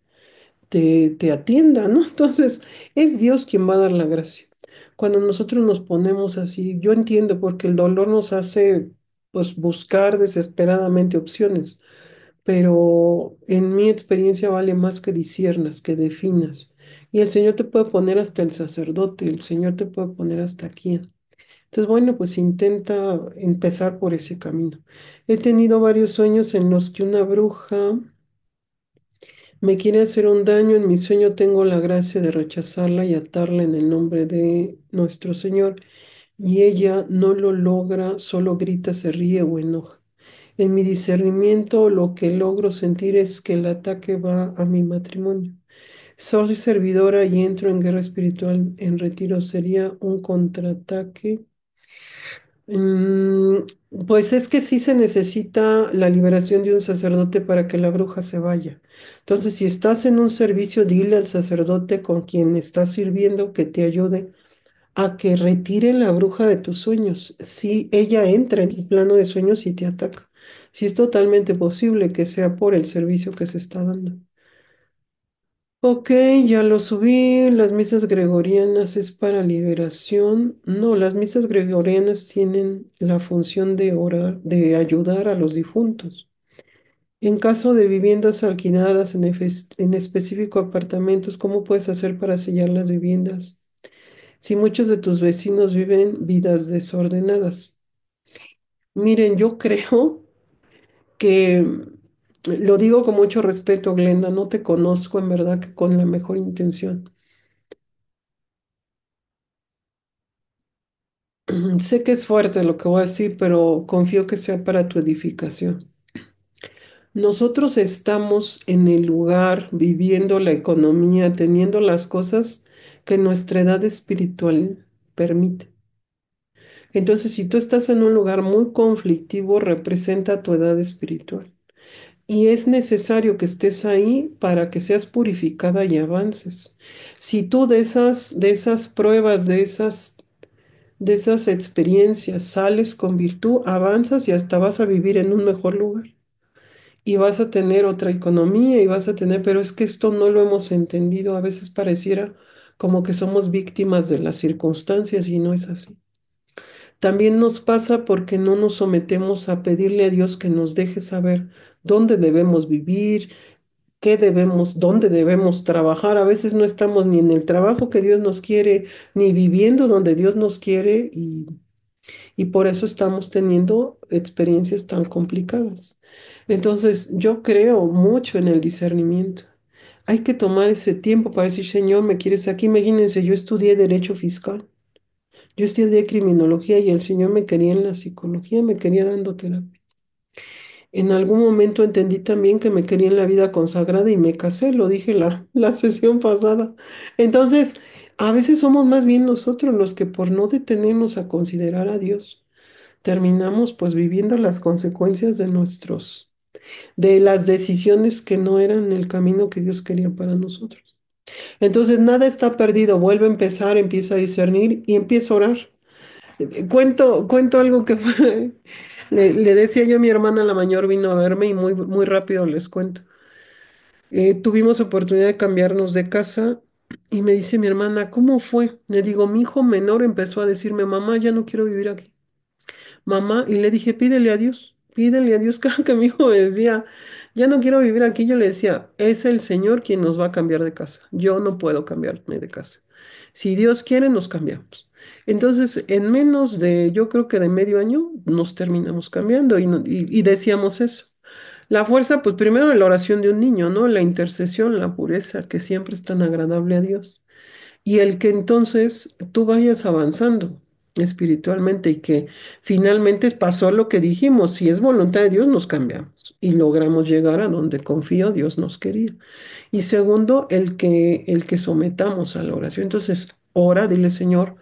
te atienda, ¿no? Entonces es Dios quien va a dar la gracia. Cuando nosotros nos ponemos así, yo entiendo porque el dolor nos hace pues buscar desesperadamente opciones, pero en mi experiencia vale más que disiernas, que definas. Y el Señor te puede poner hasta el sacerdote, el Señor te puede poner hasta quién. Entonces, bueno, pues intenta empezar por ese camino. He tenido varios sueños en los que una bruja me quiere hacer un daño. En mi sueño tengo la gracia de rechazarla y atarla en el nombre de nuestro Señor. Y ella no lo logra, solo grita, se ríe o enoja. En mi discernimiento, lo que logro sentir es que el ataque va a mi matrimonio. Soy servidora y entro en guerra espiritual en retiro. ¿Sería un contraataque? Mm, pues es que sí se necesita la liberación de un sacerdote para que la bruja se vaya. Entonces, si estás en un servicio, dile al sacerdote con quien estás sirviendo que te ayude a que retire la bruja de tus sueños. Si ella entra en tu plano de sueños y te ataca, si es totalmente posible que sea por el servicio que se está dando. Ok, ya lo subí. Las misas gregorianas es para liberación. No, las misas gregorianas tienen la función de orar, de ayudar a los difuntos. En caso de viviendas alquiladas, en específico apartamentos, ¿cómo puedes hacer para sellar las viviendas? Si muchos de tus vecinos viven vidas desordenadas. Miren, yo creo que lo digo con mucho respeto, Glenda, no te conozco en verdad que con la mejor intención. Sé que es fuerte lo que voy a decir, pero confío que sea para tu edificación. Nosotros estamos en el lugar, viviendo la economía, teniendo las cosas que nuestra edad espiritual permite. Entonces, si tú estás en un lugar muy conflictivo, representa tu edad espiritual. Y es necesario que estés ahí para que seas purificada y avances. Si tú de esas pruebas, de esas experiencias sales con virtud, avanzas y hasta vas a vivir en un mejor lugar. Y vas a tener otra economía y vas a tener, pero es que esto no lo hemos entendido. A veces pareciera como que somos víctimas de las circunstancias y no es así. También nos pasa porque no nos sometemos a pedirle a Dios que nos deje saber dónde debemos vivir, qué debemos, dónde debemos trabajar. A veces no estamos ni en el trabajo que Dios nos quiere, ni viviendo donde Dios nos quiere y por eso estamos teniendo experiencias tan complicadas. Entonces, yo creo mucho en el discernimiento. Hay que tomar ese tiempo para decir, Señor, ¿me quieres aquí? Imagínense, yo estudié derecho fiscal, yo estudié criminología y el Señor me quería en la psicología, me quería dando terapia. En algún momento entendí también que me quería en la vida consagrada y me casé, lo dije la sesión pasada. Entonces, a veces somos más bien nosotros los que por no detenernos a considerar a Dios, terminamos pues viviendo las consecuencias de las decisiones que no eran el camino que Dios quería para nosotros. Entonces, nada está perdido, vuelve a empezar, empieza a discernir y empieza a orar. Cuento algo que le decía yo a mi hermana, la mayor vino a verme y muy rápido les cuento. Tuvimos oportunidad de cambiarnos de casa y me dice mi hermana, ¿cómo fue? Le digo, mi hijo menor empezó a decirme, mamá, ya no quiero vivir aquí. Mamá, y le dije, pídele a Dios. Cada que mi hijo me decía, ya no quiero vivir aquí, yo le decía, es el Señor quien nos va a cambiar de casa. Yo no puedo cambiarme de casa. Si Dios quiere, nos cambiamos. Entonces, en menos de, yo creo que de medio año, nos terminamos cambiando y decíamos eso. La fuerza, pues primero la oración de un niño, ¿no? La intercesión, la pureza, que siempre es tan agradable a Dios. Y el que entonces tú vayas avanzando espiritualmente y que finalmente pasó lo que dijimos, si es voluntad de Dios, nos cambiamos y logramos llegar a donde confío Dios nos quería. Y segundo, el que sometamos a la oración. Entonces, ora, dile, Señor,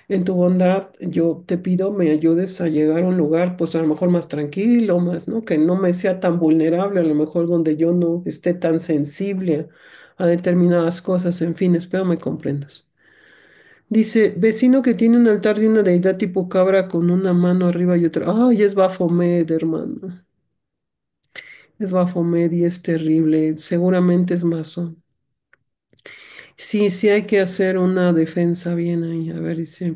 en tu bondad, yo te pido me ayudes a llegar a un lugar, pues a lo mejor más tranquilo, más, ¿no? Que no me sea tan vulnerable, a lo mejor donde yo no esté tan sensible a determinadas cosas, en fin, espero me comprendas. Dice, vecino que tiene un altar de una deidad tipo cabra con una mano arriba y otra. Ay, es Baphomet, hermano. Es Baphomet y es terrible. Seguramente es masón. Sí, sí hay que hacer una defensa bien ahí. A ver, dice,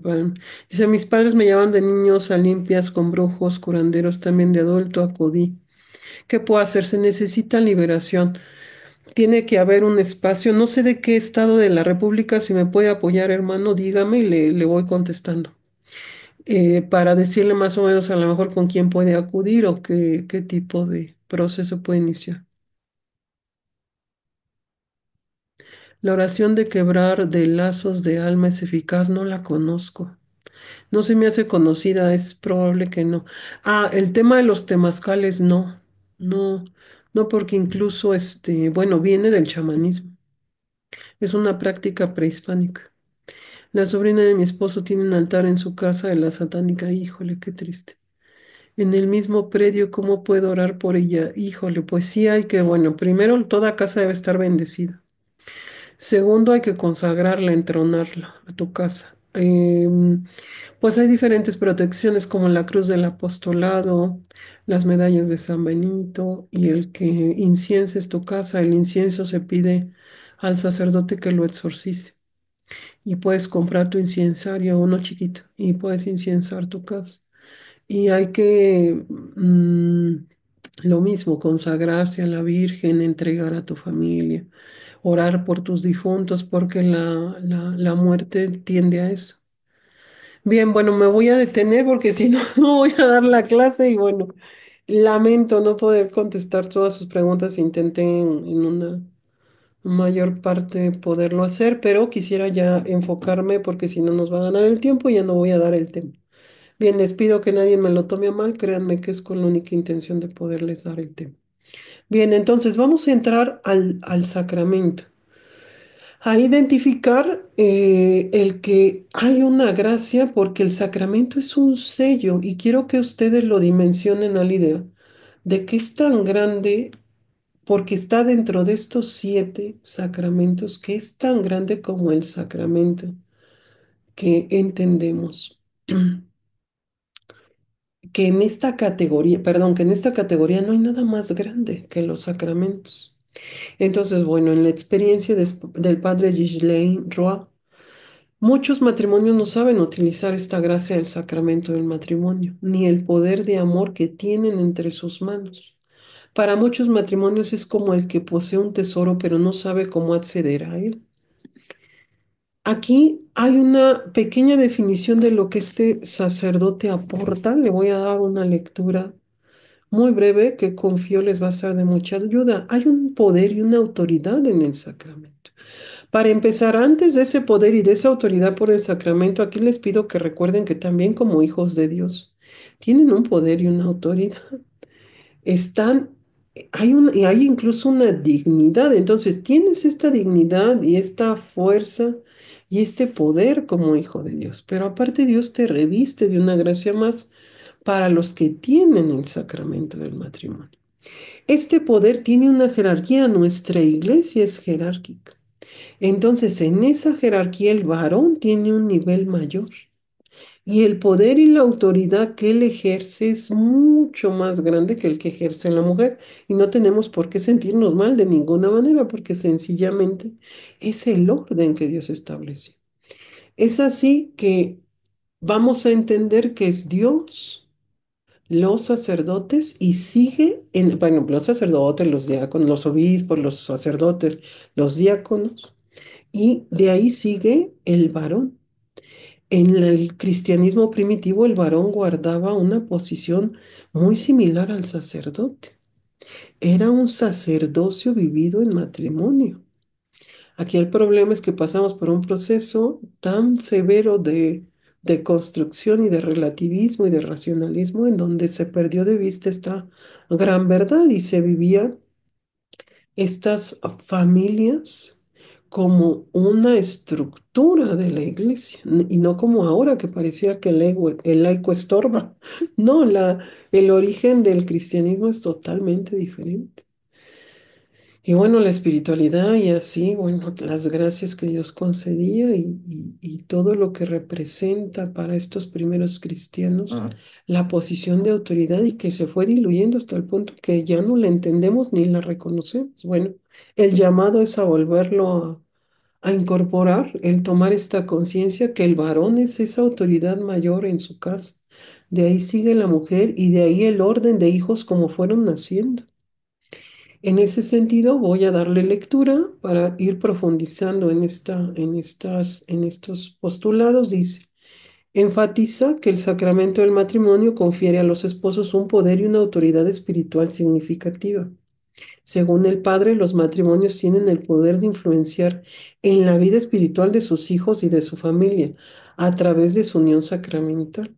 mis padres me llevaban de niños a limpias con brujos, curanderos, también de adulto acudí. ¿Qué puedo hacer? Se necesita liberación. Tiene que haber un espacio. No sé de qué estado de la República, si me puede apoyar, hermano, dígame y le voy contestando. Para decirle más o menos a lo mejor con quién puede acudir o qué tipo de proceso puede iniciar. La oración de quebrar de lazos de alma es eficaz, no la conozco. No se me hace conocida, es probable que no. Ah, el tema de los temazcales, no, no, no, porque incluso bueno, viene del chamanismo. Es una práctica prehispánica. La sobrina de mi esposo tiene un altar en su casa de la satánica. Híjole, qué triste. En el mismo predio, ¿cómo puedo orar por ella? Híjole, pues sí hay que, bueno, primero toda casa debe estar bendecida. Segundo, hay que consagrarla, entronarla a tu casa. Pues hay diferentes protecciones como la cruz del apostolado, las medallas de San Benito y el que incienses tu casa. El incienso se pide al sacerdote que lo exorcice. Y puedes comprar tu incensario, uno chiquito, y puedes incensar tu casa. Y hay que, lo mismo, consagrarse a la Virgen, entregar a tu familia, orar por tus difuntos, porque la muerte tiende a eso. Bien, bueno, me voy a detener porque si no, no voy a dar la clase y bueno, lamento no poder contestar todas sus preguntas. Intenté en una mayor parte poderlo hacer, pero quisiera ya enfocarme porque si no nos va a ganar el tiempo y ya no voy a dar el tema. Bien, les pido que nadie me lo tome a mal, créanme que es con la única intención de poderles dar el tema. Bien, entonces vamos a entrar al sacramento, a identificar el que hay una gracia porque el sacramento es un sello y quiero que ustedes lo dimensionen a la idea de que es tan grande porque está dentro de estos 7 sacramentos que es tan grande como el sacramento que entendemos. Que en esta categoría, perdón, que en esta categoría no hay nada más grande que los sacramentos. Entonces, bueno, en la experiencia del padre Ghislain Roy, muchos matrimonios no saben utilizar esta gracia del sacramento del matrimonio, ni el poder de amor que tienen entre sus manos. Para muchos matrimonios es como el que posee un tesoro pero no sabe cómo acceder a él. Aquí hay una pequeña definición de lo que este sacerdote aporta. Le voy a dar una lectura muy breve que confío les va a ser de mucha ayuda. Hay un poder y una autoridad en el sacramento. Para empezar, antes de ese poder y de esa autoridad por el sacramento, aquí les pido que recuerden que también como hijos de Dios tienen un poder y una autoridad. están, y hay incluso una dignidad. Entonces, tienes esta dignidad y esta fuerza y este poder como hijo de Dios. Pero aparte, Dios te reviste de una gracia más para los que tienen el sacramento del matrimonio. Este poder tiene una jerarquía, nuestra iglesia es jerárquica. Entonces, en esa jerarquía el varón tiene un nivel mayor y el poder y la autoridad que él ejerce es mucho más grande que el que ejerce la mujer. Y no tenemos por qué sentirnos mal de ninguna manera, porque sencillamente es el orden que Dios estableció. Es así que vamos a entender que es Dios, los sacerdotes y sigue en, bueno, los sacerdotes, los diáconos, los obispos, los sacerdotes, los diáconos, y de ahí sigue el varón. En el cristianismo primitivo, el varón guardaba una posición muy similar al sacerdote. Era un sacerdocio vivido en matrimonio. Aquí el problema es que pasamos por un proceso tan severo de construcción y de relativismo y de racionalismo en donde se perdió de vista esta gran verdad y se vivía estas familias como una estructura de la iglesia y no como ahora que parecía que el laico estorba. No, el origen del cristianismo es totalmente diferente. Y bueno, la espiritualidad y así, bueno, las gracias que Dios concedía y todo lo que representa para estos primeros cristianos, la posición de autoridad y que se fue diluyendo hasta el punto que ya no la entendemos ni la reconocemos. Bueno, el llamado es a volverlo a incorporar, el tomar esta conciencia que el varón es esa autoridad mayor en su casa. De ahí sigue la mujer y de ahí el orden de hijos como fueron naciendo. En ese sentido, voy a darle lectura para ir profundizando en estos postulados. Dice, enfatiza que el sacramento del matrimonio confiere a los esposos un poder y una autoridad espiritual significativa. Según el padre, los matrimonios tienen el poder de influenciar en la vida espiritual de sus hijos y de su familia a través de su unión sacramental.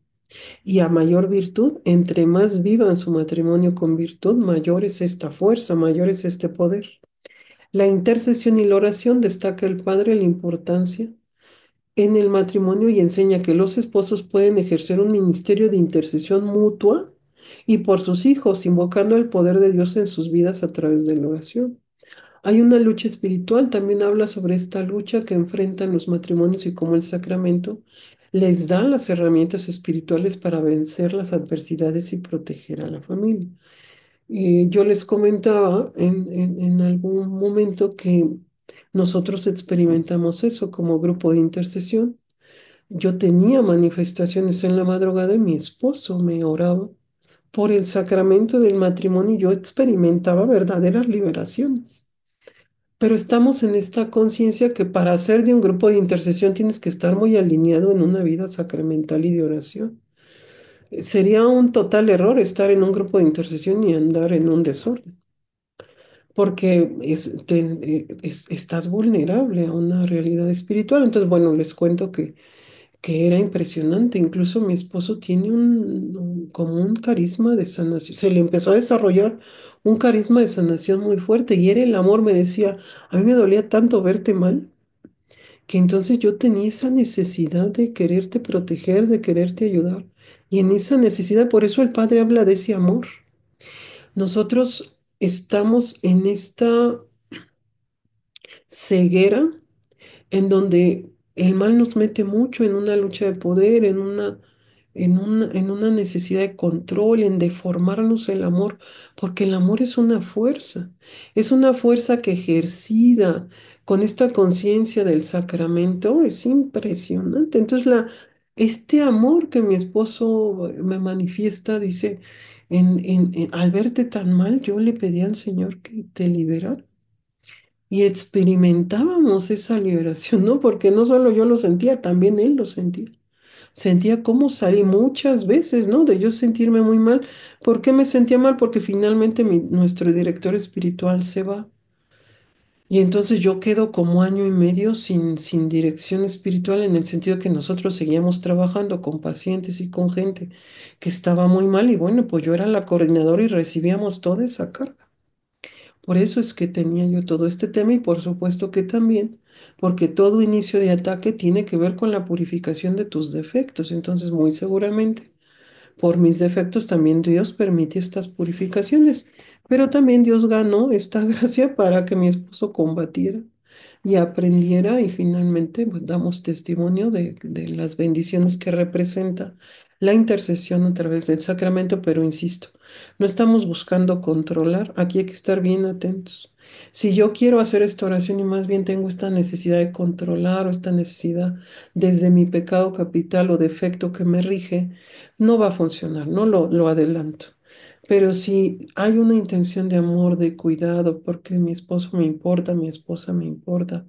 Y a mayor virtud, entre más vivan su matrimonio con virtud, mayor es esta fuerza, mayor es este poder. La intercesión y la oración destaca el padre la importancia en el matrimonio y enseña que los esposos pueden ejercer un ministerio de intercesión mutua y por sus hijos, invocando el poder de Dios en sus vidas a través de la oración. Hay una lucha espiritual, también habla sobre esta lucha que enfrentan los matrimonios y cómo el sacramento les da las herramientas espirituales para vencer las adversidades y proteger a la familia. Yo les comentaba en algún momento que nosotros experimentamos eso como grupo de intercesión. Yo tenía manifestaciones en la madrugada y mi esposo me oraba por el sacramento del matrimonio y yo experimentaba verdaderas liberaciones. Pero estamos en esta conciencia que para ser de un grupo de intercesión tienes que estar muy alineado en una vida sacramental y de oración. Sería un total error estar en un grupo de intercesión y andar en un desorden, porque estás vulnerable a una realidad espiritual. Entonces, bueno, les cuento que era impresionante. Incluso mi esposo tiene como un carisma de sanación. Se le empezó a desarrollar un carisma de sanación muy fuerte y era el amor. Me decía, a mí me dolía tanto verte mal, que entonces yo tenía esa necesidad de quererte proteger, de quererte ayudar. Y en esa necesidad, por eso el Padre habla de ese amor. Nosotros estamos en esta ceguera en donde el mal nos mete mucho en una lucha de poder, en una necesidad de control, en deformarnos el amor, porque el amor es una fuerza que ejercida con esta conciencia del sacramento es impresionante. Entonces, este amor que mi esposo me manifiesta, dice, al verte tan mal, yo le pedí al Señor que te liberara. Y experimentábamos esa liberación, ¿no? Porque no solo yo lo sentía, también él lo sentía. Sentía cómo salí muchas veces, ¿no? De yo sentirme muy mal. ¿Por qué me sentía mal? Porque finalmente nuestro director espiritual se va. Y entonces yo quedo como año y medio sin dirección espiritual en el sentido que nosotros seguíamos trabajando con pacientes y con gente que estaba muy mal y bueno, pues yo era la coordinadora y recibíamos toda esa carga. Por eso es que tenía yo todo este tema y por supuesto que también, porque todo inicio de ataque tiene que ver con la purificación de tus defectos. Entonces, muy seguramente, por mis defectos también Dios permite estas purificaciones. Pero también Dios ganó esta gracia para que mi esposo combatiera y aprendiera y finalmente pues, damos testimonio de las bendiciones que representa la intercesión a través del sacramento, pero insisto, no estamos buscando controlar, aquí hay que estar bien atentos. Si yo quiero hacer esta oración y más bien tengo esta necesidad de controlar o esta necesidad desde mi pecado capital o defecto que me rige, no va a funcionar, no lo adelanto. Pero si hay una intención de amor, de cuidado, porque mi esposo me importa, mi esposa me importa,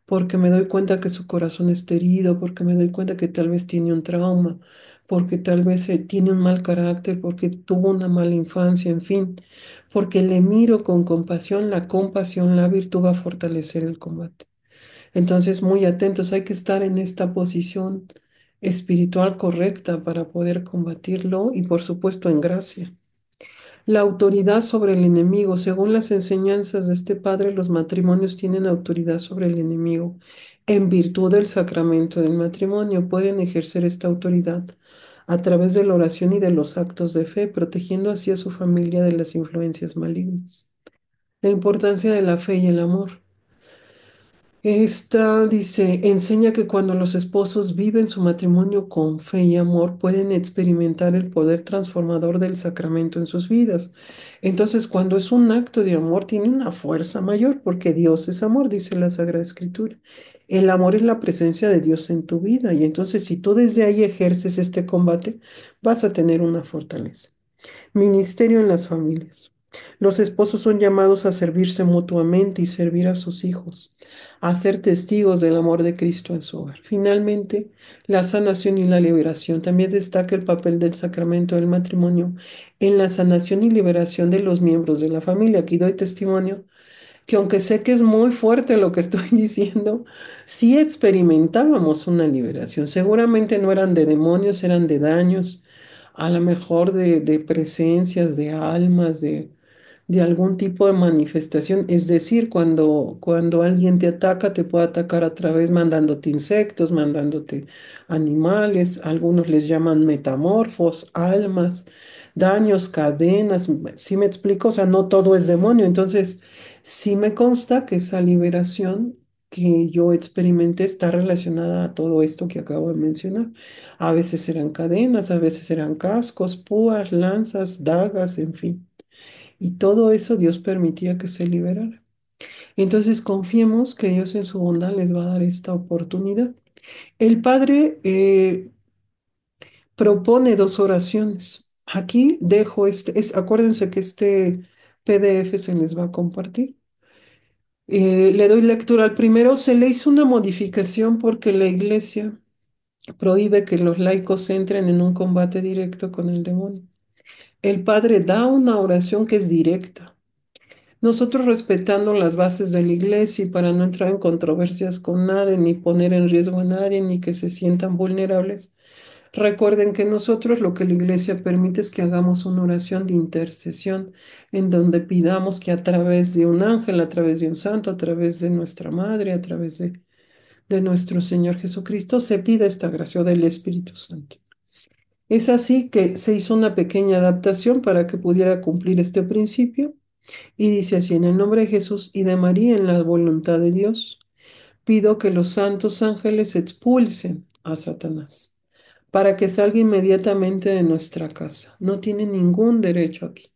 porque me doy cuenta que su corazón está herido, porque me doy cuenta que tal vez tiene un trauma, porque tal vez tiene un mal carácter, porque tuvo una mala infancia, en fin, porque le miro con compasión, la compasión, la virtud va a fortalecer el combate. Entonces, muy atentos, hay que estar en esta posición espiritual correcta para poder combatirlo y, por supuesto, en gracia. La autoridad sobre el enemigo. Según las enseñanzas de este padre, los matrimonios tienen autoridad sobre el enemigo. En virtud del sacramento del matrimonio, pueden ejercer esta autoridad a través de la oración y de los actos de fe, protegiendo así a su familia de las influencias malignas. La importancia de la fe y el amor. Esta dice, enseña que cuando los esposos viven su matrimonio con fe y amor, pueden experimentar el poder transformador del sacramento en sus vidas. Entonces, cuando es un acto de amor, tiene una fuerza mayor, porque Dios es amor, dice la Sagrada Escritura. El amor es la presencia de Dios en tu vida, y entonces si tú desde ahí ejerces este combate, vas a tener una fortaleza. Ministerio en las familias. Los esposos son llamados a servirse mutuamente y servir a sus hijos, a ser testigos del amor de Cristo en su hogar. Finalmente, la sanación y la liberación. También destaca el papel del sacramento del matrimonio en la sanación y liberación de los miembros de la familia. Aquí doy testimonio que aunque sé que es muy fuerte lo que estoy diciendo, sí experimentábamos una liberación. Seguramente no eran de demonios, eran de daños, a lo mejor de presencias, de almas, de algún tipo de manifestación. Es decir, cuando alguien te ataca, te puede atacar a través mandándote insectos, mandándote animales, algunos les llaman metamorfos, almas, daños, cadenas. ¿Sí me explico? O sea, no todo es demonio. Entonces, sí me consta que esa liberación que yo experimenté está relacionada a todo esto que acabo de mencionar. A veces eran cadenas, a veces eran cascos, púas, lanzas, dagas, en fin. Y todo eso Dios permitía que se liberara. Entonces confiemos que Dios en su bondad les va a dar esta oportunidad. El Padre propone dos oraciones. Aquí dejo acuérdense que este PDF se les va a compartir. Le doy lectura al primero. Se le hizo una modificación porque la Iglesia prohíbe que los laicos entren en un combate directo con el demonio. El Padre da una oración que es directa. Nosotros respetando las bases de la iglesia y para no entrar en controversias con nadie, ni poner en riesgo a nadie, ni que se sientan vulnerables, recuerden que nosotros lo que la iglesia permite es que hagamos una oración de intercesión en donde pidamos que a través de un ángel, a través de un santo, a través de nuestra madre, a través de nuestro Señor Jesucristo, se pida esta gracia del Espíritu Santo. Es así que se hizo una pequeña adaptación para que pudiera cumplir este principio y dice así, en el nombre de Jesús y de María, en la voluntad de Dios, pido que los santos ángeles expulsen a Satanás para que salga inmediatamente de nuestra casa. No tiene ningún derecho aquí.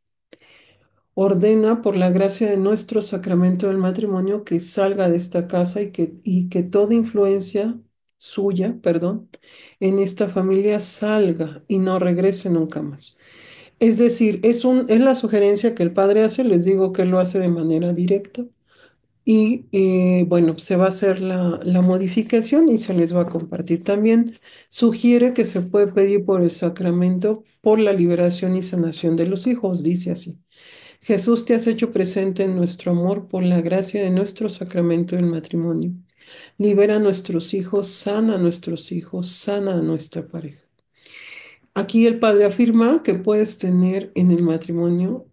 Ordena por la gracia de nuestro sacramento del matrimonio que salga de esta casa y que toda influencia suya, perdón, en esta familia salga y no regrese nunca más. Es decir, es la sugerencia que el padre hace, les digo que lo hace de manera directa y bueno, se va a hacer la modificación y se les va a compartir. También sugiere que se puede pedir por el sacramento por la liberación y sanación de los hijos, dice así. Jesús, te has hecho presente en nuestro amor por la gracia de nuestro sacramento del matrimonio. Libera a nuestros hijos, sana a nuestros hijos, sana a nuestra pareja. Aquí el padre afirma que puedes tener en el matrimonio,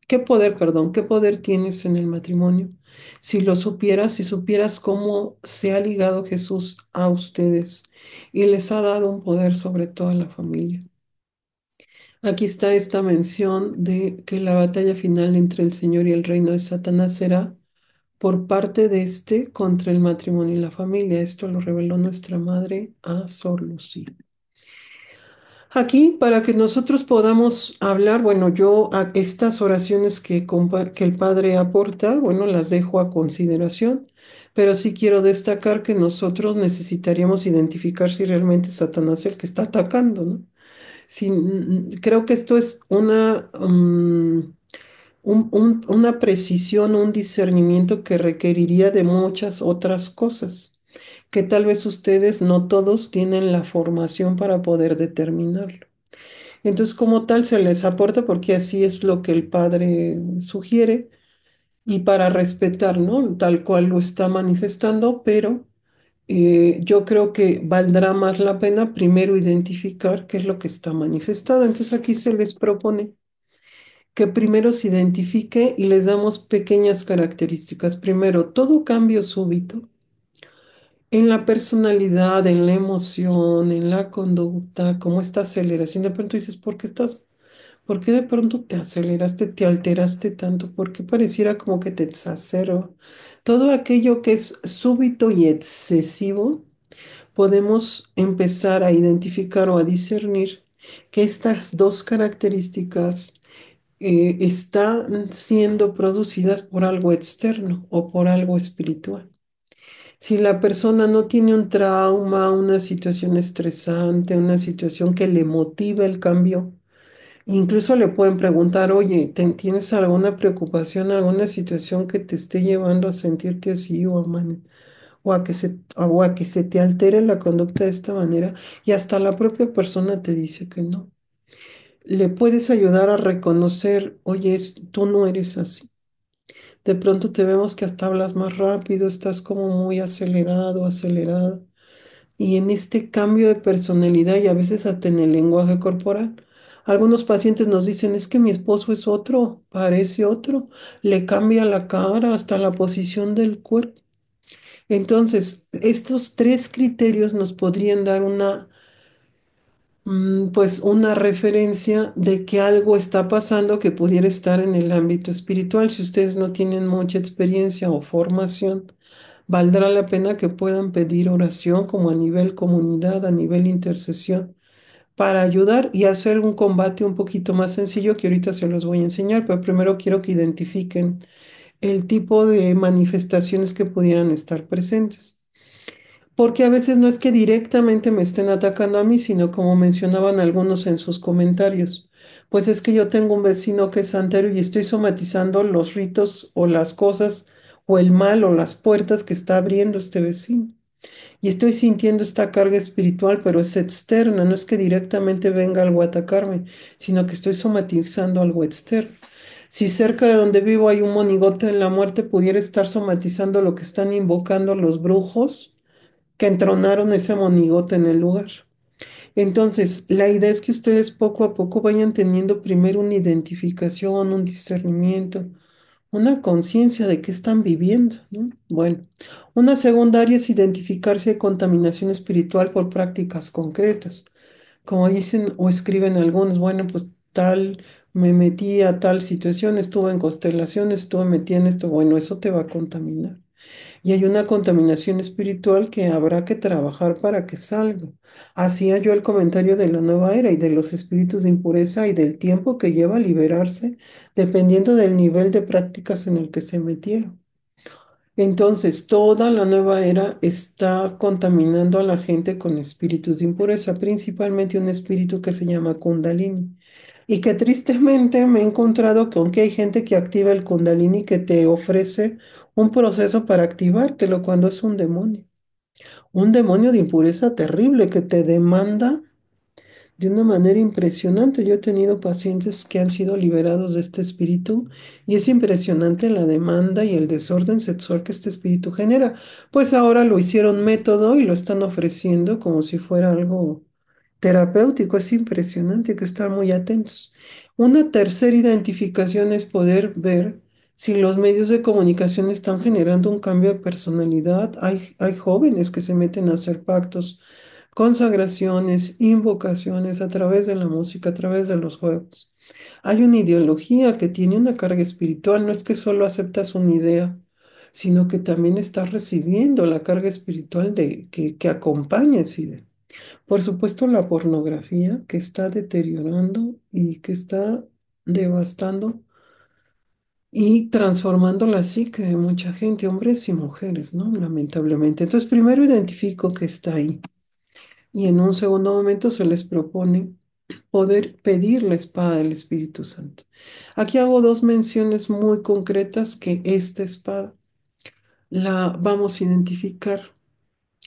qué poder tienes en el matrimonio. Si lo supieras, si supieras cómo se ha ligado Jesús a ustedes y les ha dado un poder sobre toda la familia. Aquí está esta mención de que la batalla final entre el Señor y el reino de Satanás será por parte de este contra el matrimonio y la familia. Esto lo reveló nuestra madre a Sor Lucía. Aquí, para que nosotros podamos hablar, bueno, yo a estas oraciones que el Padre aporta, bueno, las dejo a consideración, pero sí quiero destacar que nosotros necesitaríamos identificar si realmente es Satanás el que está atacando, ¿no? Sí, creo que esto es una precisión, un discernimiento que requeriría de muchas otras cosas, que tal vez ustedes no todos tienen la formación para poder determinarlo. Entonces, como tal, se les aporta porque así es lo que el padre sugiere y para respetar, ¿no? Tal cual lo está manifestando, pero yo creo que valdrá más la pena primero identificar qué es lo que está manifestado. Entonces, aquí se les propone que primero se identifique y les damos pequeñas características. Primero, todo cambio súbito en la personalidad, en la emoción, en la conducta, como esta aceleración. De pronto dices, ¿por qué de pronto te aceleraste, te alteraste tanto? ¿Por qué pareciera como que te exacerba? Todo aquello que es súbito y excesivo, podemos empezar a identificar o a discernir que estas dos características están siendo producidas por algo externo o por algo espiritual. Si la persona no tiene un trauma, una situación estresante, una situación que le motive el cambio, incluso le pueden preguntar, oye, ¿tienes alguna preocupación, alguna situación que te esté llevando a sentirte así o a que se te altere la conducta de esta manera? Y hasta la propia persona te dice que no. Le puedes ayudar a reconocer, oye, tú no eres así. De pronto te vemos que hasta hablas más rápido, estás como muy acelerado, acelerada. Y en este cambio de personalidad y a veces hasta en el lenguaje corporal, algunos pacientes nos dicen, es que mi esposo es otro, parece otro, le cambia la cara, hasta la posición del cuerpo. Entonces, estos tres criterios nos podrían dar pues una referencia de que algo está pasando que pudiera estar en el ámbito espiritual. Si ustedes no tienen mucha experiencia o formación, valdrá la pena que puedan pedir oración como a nivel comunidad, a nivel intercesión, para ayudar y hacer un combate un poquito más sencillo que ahorita se los voy a enseñar, pero primero quiero que identifiquen el tipo de manifestaciones que pudieran estar presentes. Porque a veces no es que directamente me estén atacando a mí, sino como mencionaban algunos en sus comentarios. Pues es que yo tengo un vecino que es santero y estoy somatizando los ritos o las cosas o el mal o las puertas que está abriendo este vecino. Y estoy sintiendo esta carga espiritual, pero es externa, no es que directamente venga algo a atacarme, sino que estoy somatizando algo externo. Si cerca de donde vivo hay un monigote en la muerte, pudiera estar somatizando lo que están invocando los brujos que entronaron ese monigote en el lugar. Entonces, la idea es que ustedes poco a poco vayan teniendo primero una identificación, un discernimiento, una conciencia de qué están viviendo, ¿no? Bueno, una secundaria es identificar si hay contaminación espiritual por prácticas concretas. Como dicen o escriben algunos, bueno, pues tal, me metí a tal situación, estuve en constelaciones, estuve metida en esto, bueno, eso te va a contaminar. Y hay una contaminación espiritual que habrá que trabajar para que salga. Hacía yo el comentario de la nueva era y de los espíritus de impureza y del tiempo que lleva a liberarse, dependiendo del nivel de prácticas en el que se metieron. Entonces, toda la nueva era está contaminando a la gente con espíritus de impureza, principalmente un espíritu que se llama Kundalini. Y que tristemente me he encontrado que aunque hay gente que activa el Kundalini que te ofrece un proceso para activártelo cuando es un demonio de impureza terrible que te demanda de una manera impresionante. Yo he tenido pacientes que han sido liberados de este espíritu y es impresionante la demanda y el desorden sexual que este espíritu genera. Pues ahora lo hicieron método y lo están ofreciendo como si fuera algo terapéutico. Es impresionante, hay que estar muy atentos. Una tercera identificación es poder ver si los medios de comunicación están generando un cambio de personalidad. Hay jóvenes que se meten a hacer pactos, consagraciones, invocaciones a través de la música, a través de los juegos. Hay una ideología que tiene una carga espiritual, no es que solo aceptas una idea, sino que también estás recibiendo la carga espiritual que acompaña esa idea. Por supuesto, la pornografía que está deteriorando y que está devastando y transformando la psique de mucha gente, hombres y mujeres, ¿no? Lamentablemente. Entonces, primero identifico que está ahí. Y en un segundo momento se les propone poder pedir la espada del Espíritu Santo. Aquí hago dos menciones muy concretas que esta espada la vamos a identificar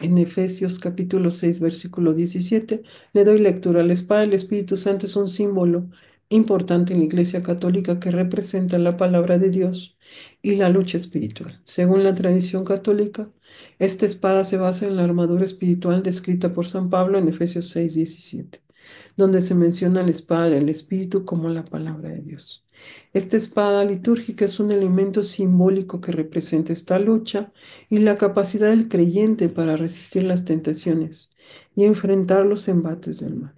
en Efesios capítulo 6 versículo 17. Le doy lectura. La espada del Espíritu Santo es un símbolo importante en la Iglesia Católica que representa la palabra de Dios y la lucha espiritual. Según la tradición católica, esta espada se basa en la armadura espiritual descrita por San Pablo en Efesios 6:17, donde se menciona la espada del Espíritu como la palabra de Dios. Esta espada litúrgica es un elemento simbólico que representa esta lucha y la capacidad del creyente para resistir las tentaciones y enfrentar los embates del mal.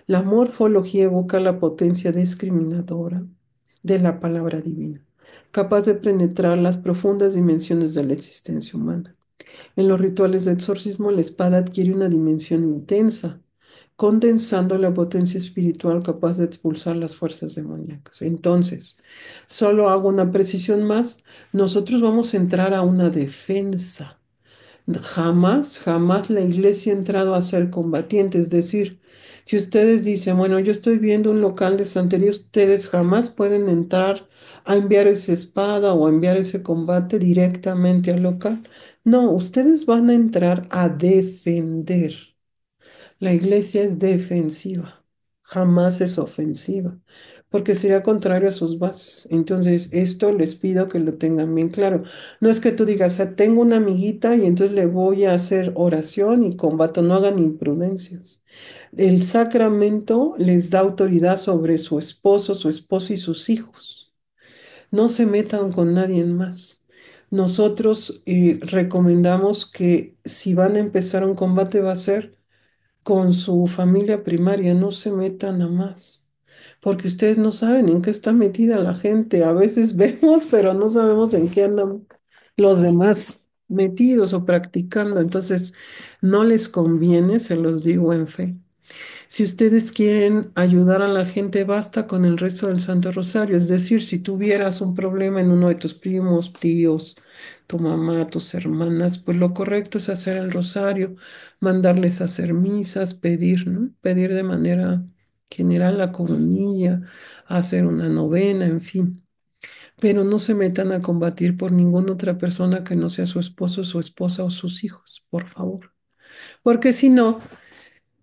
La morfología evoca la potencia discriminadora de la palabra divina, capaz de penetrar las profundas dimensiones de la existencia humana. En los rituales de exorcismo, la espada adquiere una dimensión intensa, condensando la potencia espiritual capaz de expulsar las fuerzas demoníacas. Entonces, solo hago una precisión más, nosotros vamos a entrar a una defensa. Jamás, jamás la iglesia ha entrado a ser combatiente. Es decir, si ustedes dicen, bueno, yo estoy viendo un local de santería, ustedes jamás pueden entrar a enviar esa espada o a enviar ese combate directamente al local. No, ustedes van a entrar a defender. La iglesia es defensiva, jamás es ofensiva, porque sería contrario a sus bases. Entonces, esto les pido que lo tengan bien claro. No es que tú digas, "Ah, tengo una amiguita y entonces le voy a hacer oración y combato", no hagan imprudencias. El sacramento les da autoridad sobre su esposa y sus hijos. No se metan con nadie más. Nosotros recomendamos que si van a empezar un combate va a ser con su familia primaria, no se metan a más, porque ustedes no saben en qué está metida la gente. A veces vemos, pero no sabemos en qué andan los demás metidos o practicando. Entonces, no les conviene, se los digo en fe. Si ustedes quieren ayudar a la gente, basta con el resto del Santo Rosario. Es decir, si tuvieras un problema en uno de tus primos, tíos, tu mamá, tus hermanas, pues lo correcto es hacer el rosario, mandarles a hacer misas, pedir, ¿no? Pedir de manera general la coronilla, hacer una novena, en fin. Pero no se metan a combatir por ninguna otra persona que no sea su esposo, su esposa o sus hijos, por favor. Porque si no,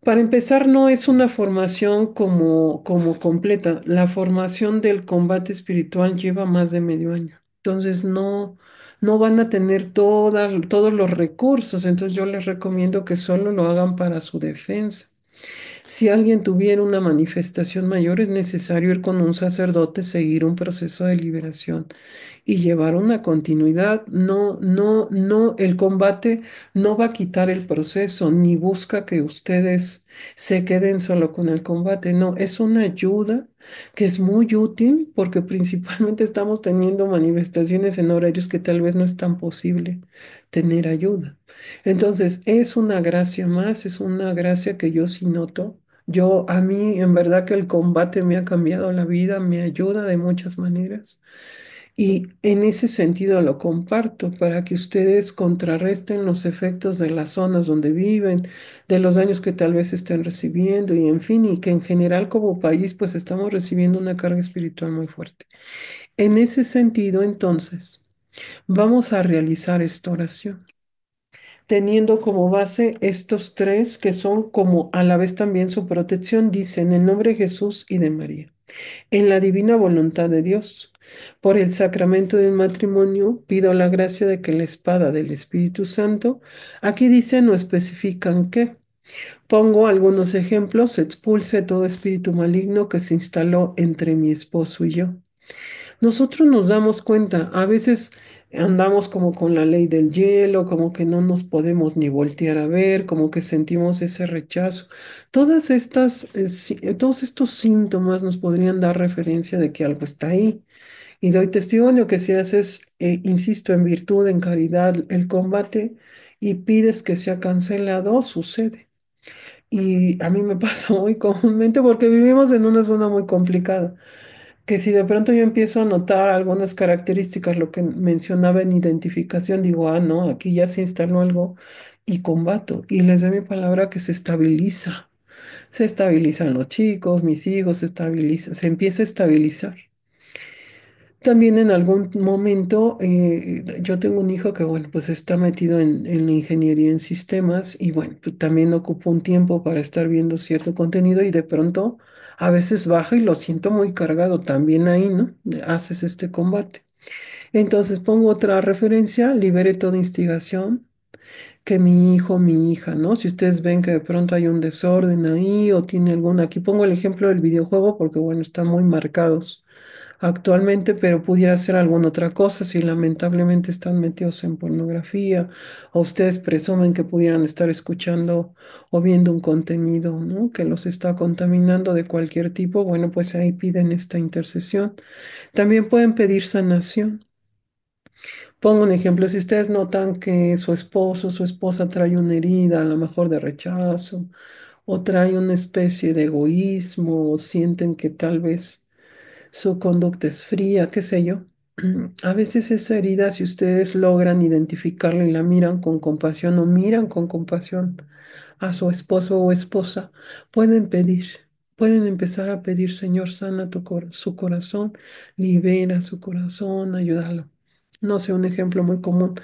para empezar, no es una formación como completa. La formación del combate espiritual lleva más de medio año. Entonces, no van a tener todos los recursos. Entonces, yo les recomiendo que solo lo hagan para su defensa. Si alguien tuviera una manifestación mayor, es necesario ir con un sacerdote, seguir un proceso de liberación y llevar una continuidad. No, el combate no va a quitar el proceso, ni busca que ustedes se queden solo con el combate. No, es una ayuda que es muy útil porque principalmente estamos teniendo manifestaciones en horarios que tal vez no es tan posible tener ayuda. Entonces, es una gracia más, es una gracia que yo sí noto. A mí, en verdad que el combate me ha cambiado la vida, me ayuda de muchas maneras. Y en ese sentido lo comparto para que ustedes contrarresten los efectos de las zonas donde viven, de los daños que tal vez estén recibiendo y en fin, y que en general como país pues estamos recibiendo una carga espiritual muy fuerte. En ese sentido, entonces, vamos a realizar esta oración. teniendo como base estos tres que son como a la vez también su protección, dice en el nombre de Jesús y de María, en la divina voluntad de Dios. Por el sacramento del matrimonio pido la gracia de que la espada del Espíritu Santo, aquí dice, no especifican qué. Pongo algunos ejemplos, expulse todo espíritu maligno que se instaló entre mi esposo y yo. Nosotros nos damos cuenta, a veces andamos como con la ley del hielo, como que no nos podemos ni voltear a ver, como que sentimos ese rechazo. Todos estos síntomas nos podrían dar referencia de que algo está ahí. Y doy testimonio que si haces, insisto, en virtud, en caridad, el combate y pides que sea cancelado, sucede. Y a mí me pasa muy comúnmente porque vivimos en una zona muy complicada, que si de pronto yo empiezo a notar algunas características, lo que mencionaba en identificación, digo, ah, no, aquí ya se instaló algo y combato. Y les doy mi palabra que se estabiliza. Se estabilizan los chicos, mis hijos, se estabiliza, se empieza a estabilizar. También en algún momento, yo tengo un hijo que, bueno, pues está metido en la ingeniería en sistemas y, bueno, pues también ocupa un tiempo para estar viendo cierto contenido y de pronto a veces baja y lo siento muy cargado. También ahí, ¿no? Haces este combate. Entonces pongo otra referencia, libere toda instigación, que mi hijo, mi hija, ¿no? Si ustedes ven que de pronto hay un desorden ahí o tiene alguna, aquí pongo el ejemplo del videojuego porque, bueno, están muy marcados actualmente, pero pudiera ser alguna otra cosa si lamentablemente están metidos en pornografía o ustedes presumen que pudieran estar escuchando o viendo un contenido, ¿no? Que los está contaminando de cualquier tipo, bueno, pues ahí piden esta intercesión. También pueden pedir sanación. Pongo un ejemplo, si ustedes notan que su esposo o su esposa trae una herida, a lo mejor de rechazo, o trae una especie de egoísmo, o sienten que tal vez su conducta es fría, qué sé yo. A veces esa herida, si ustedes logran identificarla y la miran con compasión o miran con compasión a su esposo o esposa, pueden pedir, pueden empezar a pedir, Señor, sana su corazón, libera su corazón, ayúdalo. No sé, un ejemplo muy común.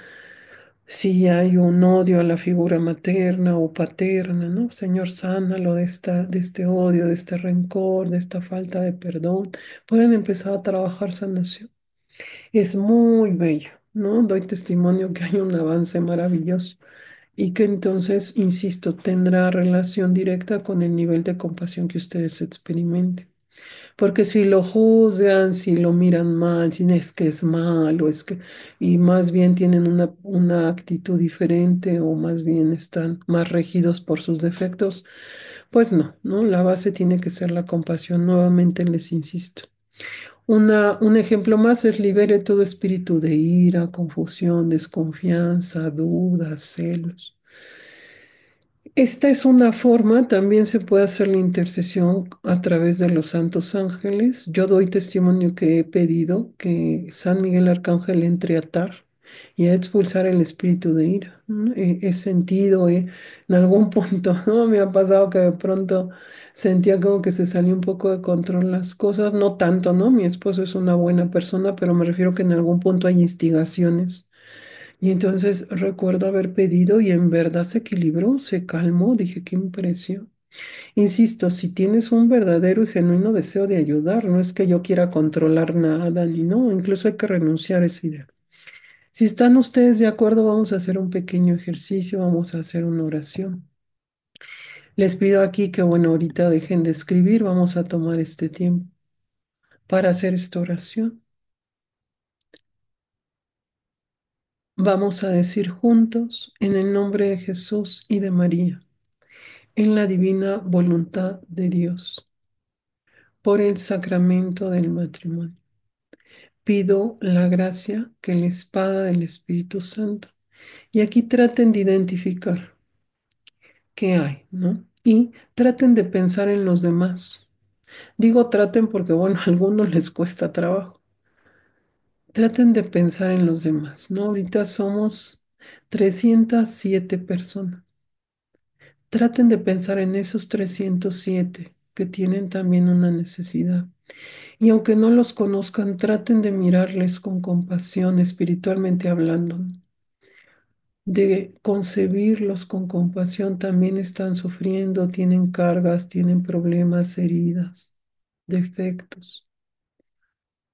Si hay un odio a la figura materna o paterna, ¿no? Señor, sánalo de este odio, de este rencor, de esta falta de perdón. Pueden empezar a trabajar sanación. Es muy bello, ¿no? Doy testimonio que hay un avance maravilloso y que entonces, insisto, tendrá relación directa con el nivel de compasión que ustedes experimenten. Porque si lo juzgan, si lo miran mal, si es que es malo, es que, y más bien tienen una actitud diferente o más bien están más regidos por sus defectos, pues no, ¿no? La base tiene que ser la compasión. Nuevamente les insisto. Un ejemplo más es libere todo espíritu de ira, confusión, desconfianza, dudas, celos. Esta es una forma, también se puede hacer la intercesión a través de los santos ángeles. Yo doy testimonio que he pedido que San Miguel Arcángel entre a atar y a expulsar el espíritu de ira, ¿no? He sentido, en algún punto, ¿no? Me ha pasado que de pronto sentía como que se salía un poco de control las cosas, no tanto, ¿no? Mi esposo es una buena persona, pero me refiero que en algún punto hay instigaciones y entonces recuerdo haber pedido y en verdad se equilibró, se calmó, dije, qué impresión. Insisto, si tienes un verdadero y genuino deseo de ayudar, no es que yo quiera controlar nada, ni no, incluso hay que renunciar a esa idea. Si están ustedes de acuerdo, vamos a hacer un pequeño ejercicio, vamos a hacer una oración. Les pido aquí que, bueno, ahorita dejen de escribir, vamos a tomar este tiempo para hacer esta oración. Vamos a decir juntos, en el nombre de Jesús y de María, en la divina voluntad de Dios, por el sacramento del matrimonio. Pido la gracia que la espada del Espíritu Santo. Y aquí traten de identificar qué hay, ¿no? Y traten de pensar en los demás. Digo traten porque, bueno, a algunos les cuesta trabajo. Traten de pensar en los demás, ¿no? Ahorita somos 307 personas. Traten de pensar en esos 307 que tienen también una necesidad. Y aunque no los conozcan, traten de mirarles con compasión, espiritualmente hablando, ¿no? de concebirlos con compasión, también están sufriendo, tienen cargas, tienen problemas, heridas, defectos.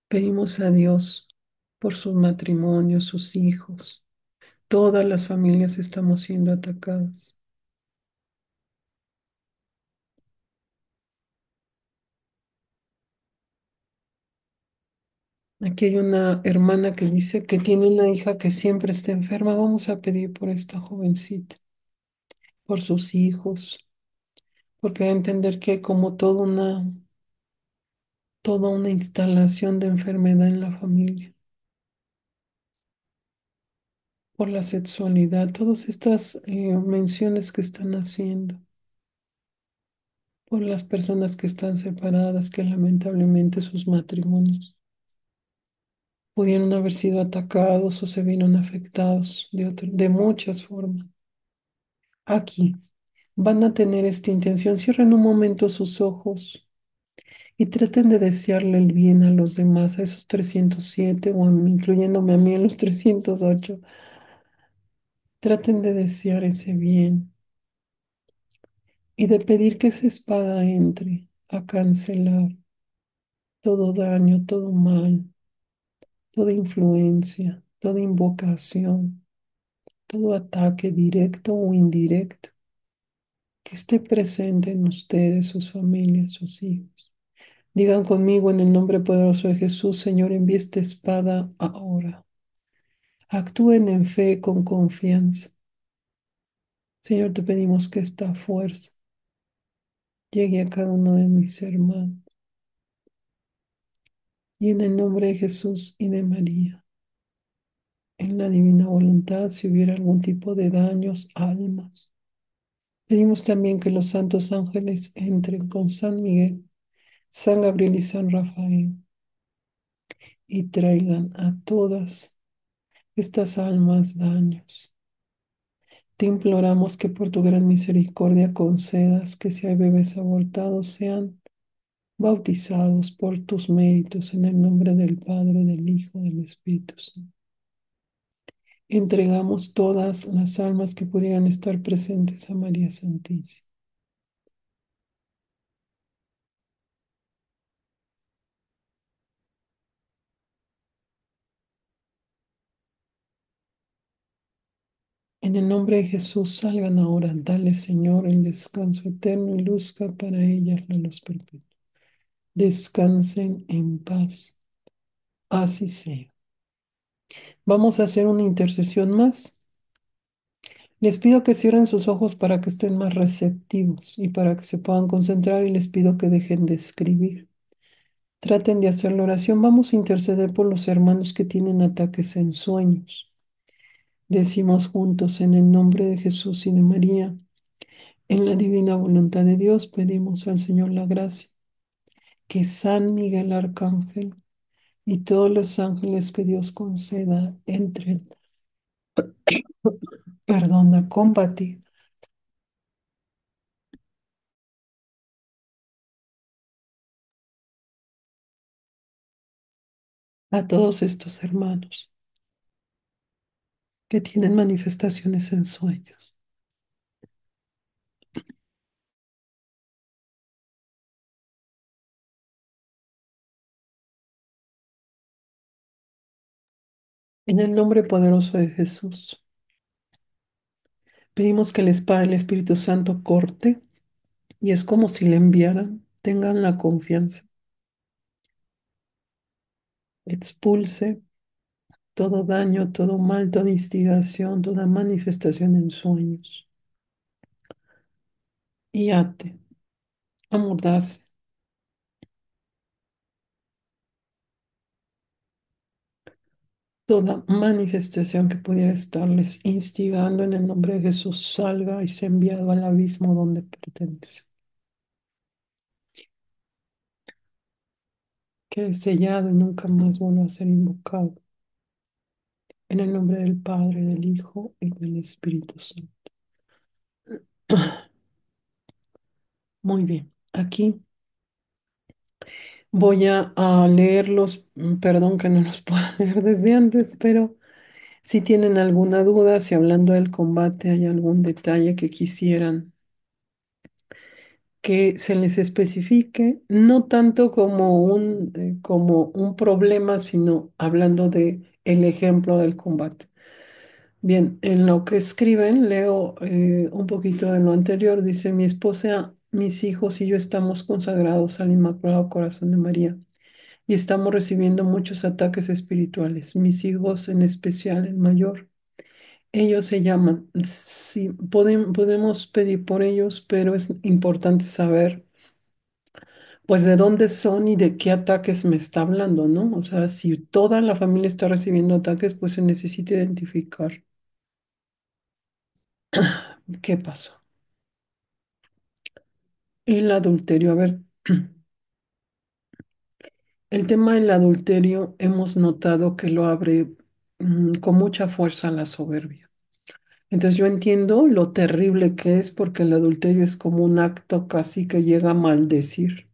Pedimos a Dios por sus matrimonios, sus hijos. Todas las familias estamos siendo atacadas. Aquí hay una hermana que dice que tiene una hija que siempre está enferma. Vamos a pedir por esta jovencita, por sus hijos, porque va a entender que hay como toda una instalación de enfermedad en la familia, por la sexualidad, todas estas menciones que están haciendo, por las personas que están separadas, que lamentablemente sus matrimonios pudieron haber sido atacados o se vieron afectados de muchas formas. Aquí van a tener esta intención. Cierren un momento sus ojos y traten de desearle el bien a los demás, a esos 307 o a mí, incluyéndome a mí en los 308. Traten de desear ese bien y de pedir que esa espada entre a cancelar todo daño, todo mal, toda influencia, toda invocación, todo ataque directo o indirecto que esté presente en ustedes, sus familias, sus hijos. Digan conmigo en el nombre poderoso de Jesús, Señor, envíe esta espada ahora. Actúen en fe con confianza. Señor, te pedimos que esta fuerza llegue a cada uno de mis hermanos. Y en el nombre de Jesús y de María, en la divina voluntad, si hubiera algún tipo de daños, almas. Pedimos también que los santos ángeles entren con San Miguel, San Gabriel y San Rafael y traigan a todas estas almas daños. Te imploramos que por tu gran misericordia concedas que si hay bebés abortados sean bautizados por tus méritos en el nombre del Padre, del Hijo, del Espíritu Santo. Entregamos todas las almas que pudieran estar presentes a María Santísima. En el nombre de Jesús salgan ahora, dale Señor el descanso eterno y luzca para ellas la luz perpetua. Descansen en paz. Así sea. Vamos a hacer una intercesión más. Les pido que cierren sus ojos para que estén más receptivos y para que se puedan concentrar y les pido que dejen de escribir. Traten de hacer la oración. Vamos a interceder por los hermanos que tienen ataques en sueños. Decimos juntos en el nombre de Jesús y de María, en la divina voluntad de Dios, pedimos al Señor la gracia, que San Miguel Arcángel y todos los ángeles que Dios conceda entren, perdona, combatir a todos estos hermanos que tienen manifestaciones en sueños. En el nombre poderoso de Jesús, pedimos que la espada del Espíritu Santo corte y es como si le enviaran, tengan la confianza, expulse todo daño, todo mal, toda instigación, toda manifestación en sueños y ate, amordace toda manifestación que pudiera estarles instigando en el nombre de Jesús, salga y sea enviado al abismo donde pertenece. Quede sellado y nunca más vuelva a ser invocado. En el nombre del Padre, del Hijo y del Espíritu Santo. Muy bien. Aquí voy a leerlos. Perdón que no los pueda leer desde antes, pero Si tienen alguna duda, si hablando del combate hay algún detalle que quisieran que se les especifique, no tanto como un problema, sino hablando de el ejemplo del combate. Bien, en lo que escriben, leo un poquito de lo anterior. Dice, mi esposa, mis hijos y yo estamos consagrados al Inmaculado Corazón de María y estamos recibiendo muchos ataques espirituales. Mis hijos, en especial el mayor, ellos se llaman. Sí, podemos pedir por ellos, pero es importante saber, pues, de dónde son y de qué ataques me está hablando, ¿no? O sea, si toda la familia está recibiendo ataques, pues se necesita identificar qué pasó. El adulterio, a ver, el tema del adulterio hemos notado que lo abre con mucha fuerza la soberbia. Entonces yo entiendo lo terrible que es porque el adulterio es como un acto casi que llega a maldecir.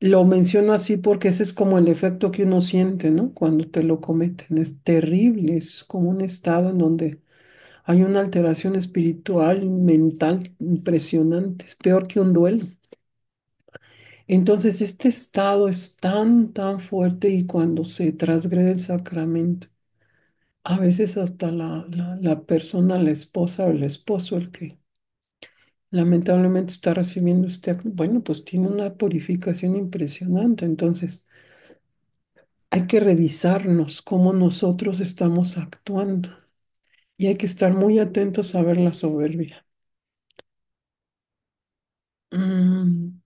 Lo menciono así porque ese es como el efecto que uno siente, ¿no? Cuando te lo cometen. Es terrible, es como un estado en donde hay una alteración espiritual, mental impresionante. Es peor que un duelo. Entonces, este estado es tan fuerte y cuando se transgrede el sacramento, a veces hasta la persona, la esposa o el esposo, el que lamentablemente está recibiendo este acto, bueno, pues tiene una purificación impresionante. Entonces, hay que revisarnos cómo nosotros estamos actuando y hay que estar muy atentos a ver la soberbia. Mm,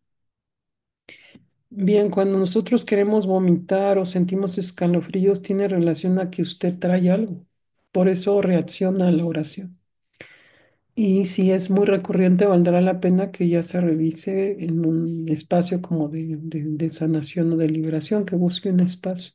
Bien, cuando nosotros queremos vomitar o sentimos escalofríos, tiene relación a que usted trae algo. Por eso reacciona a la oración. Y si es muy recurrente, valdrá la pena que ya se revise en un espacio como de sanación o de liberación, que busque un espacio.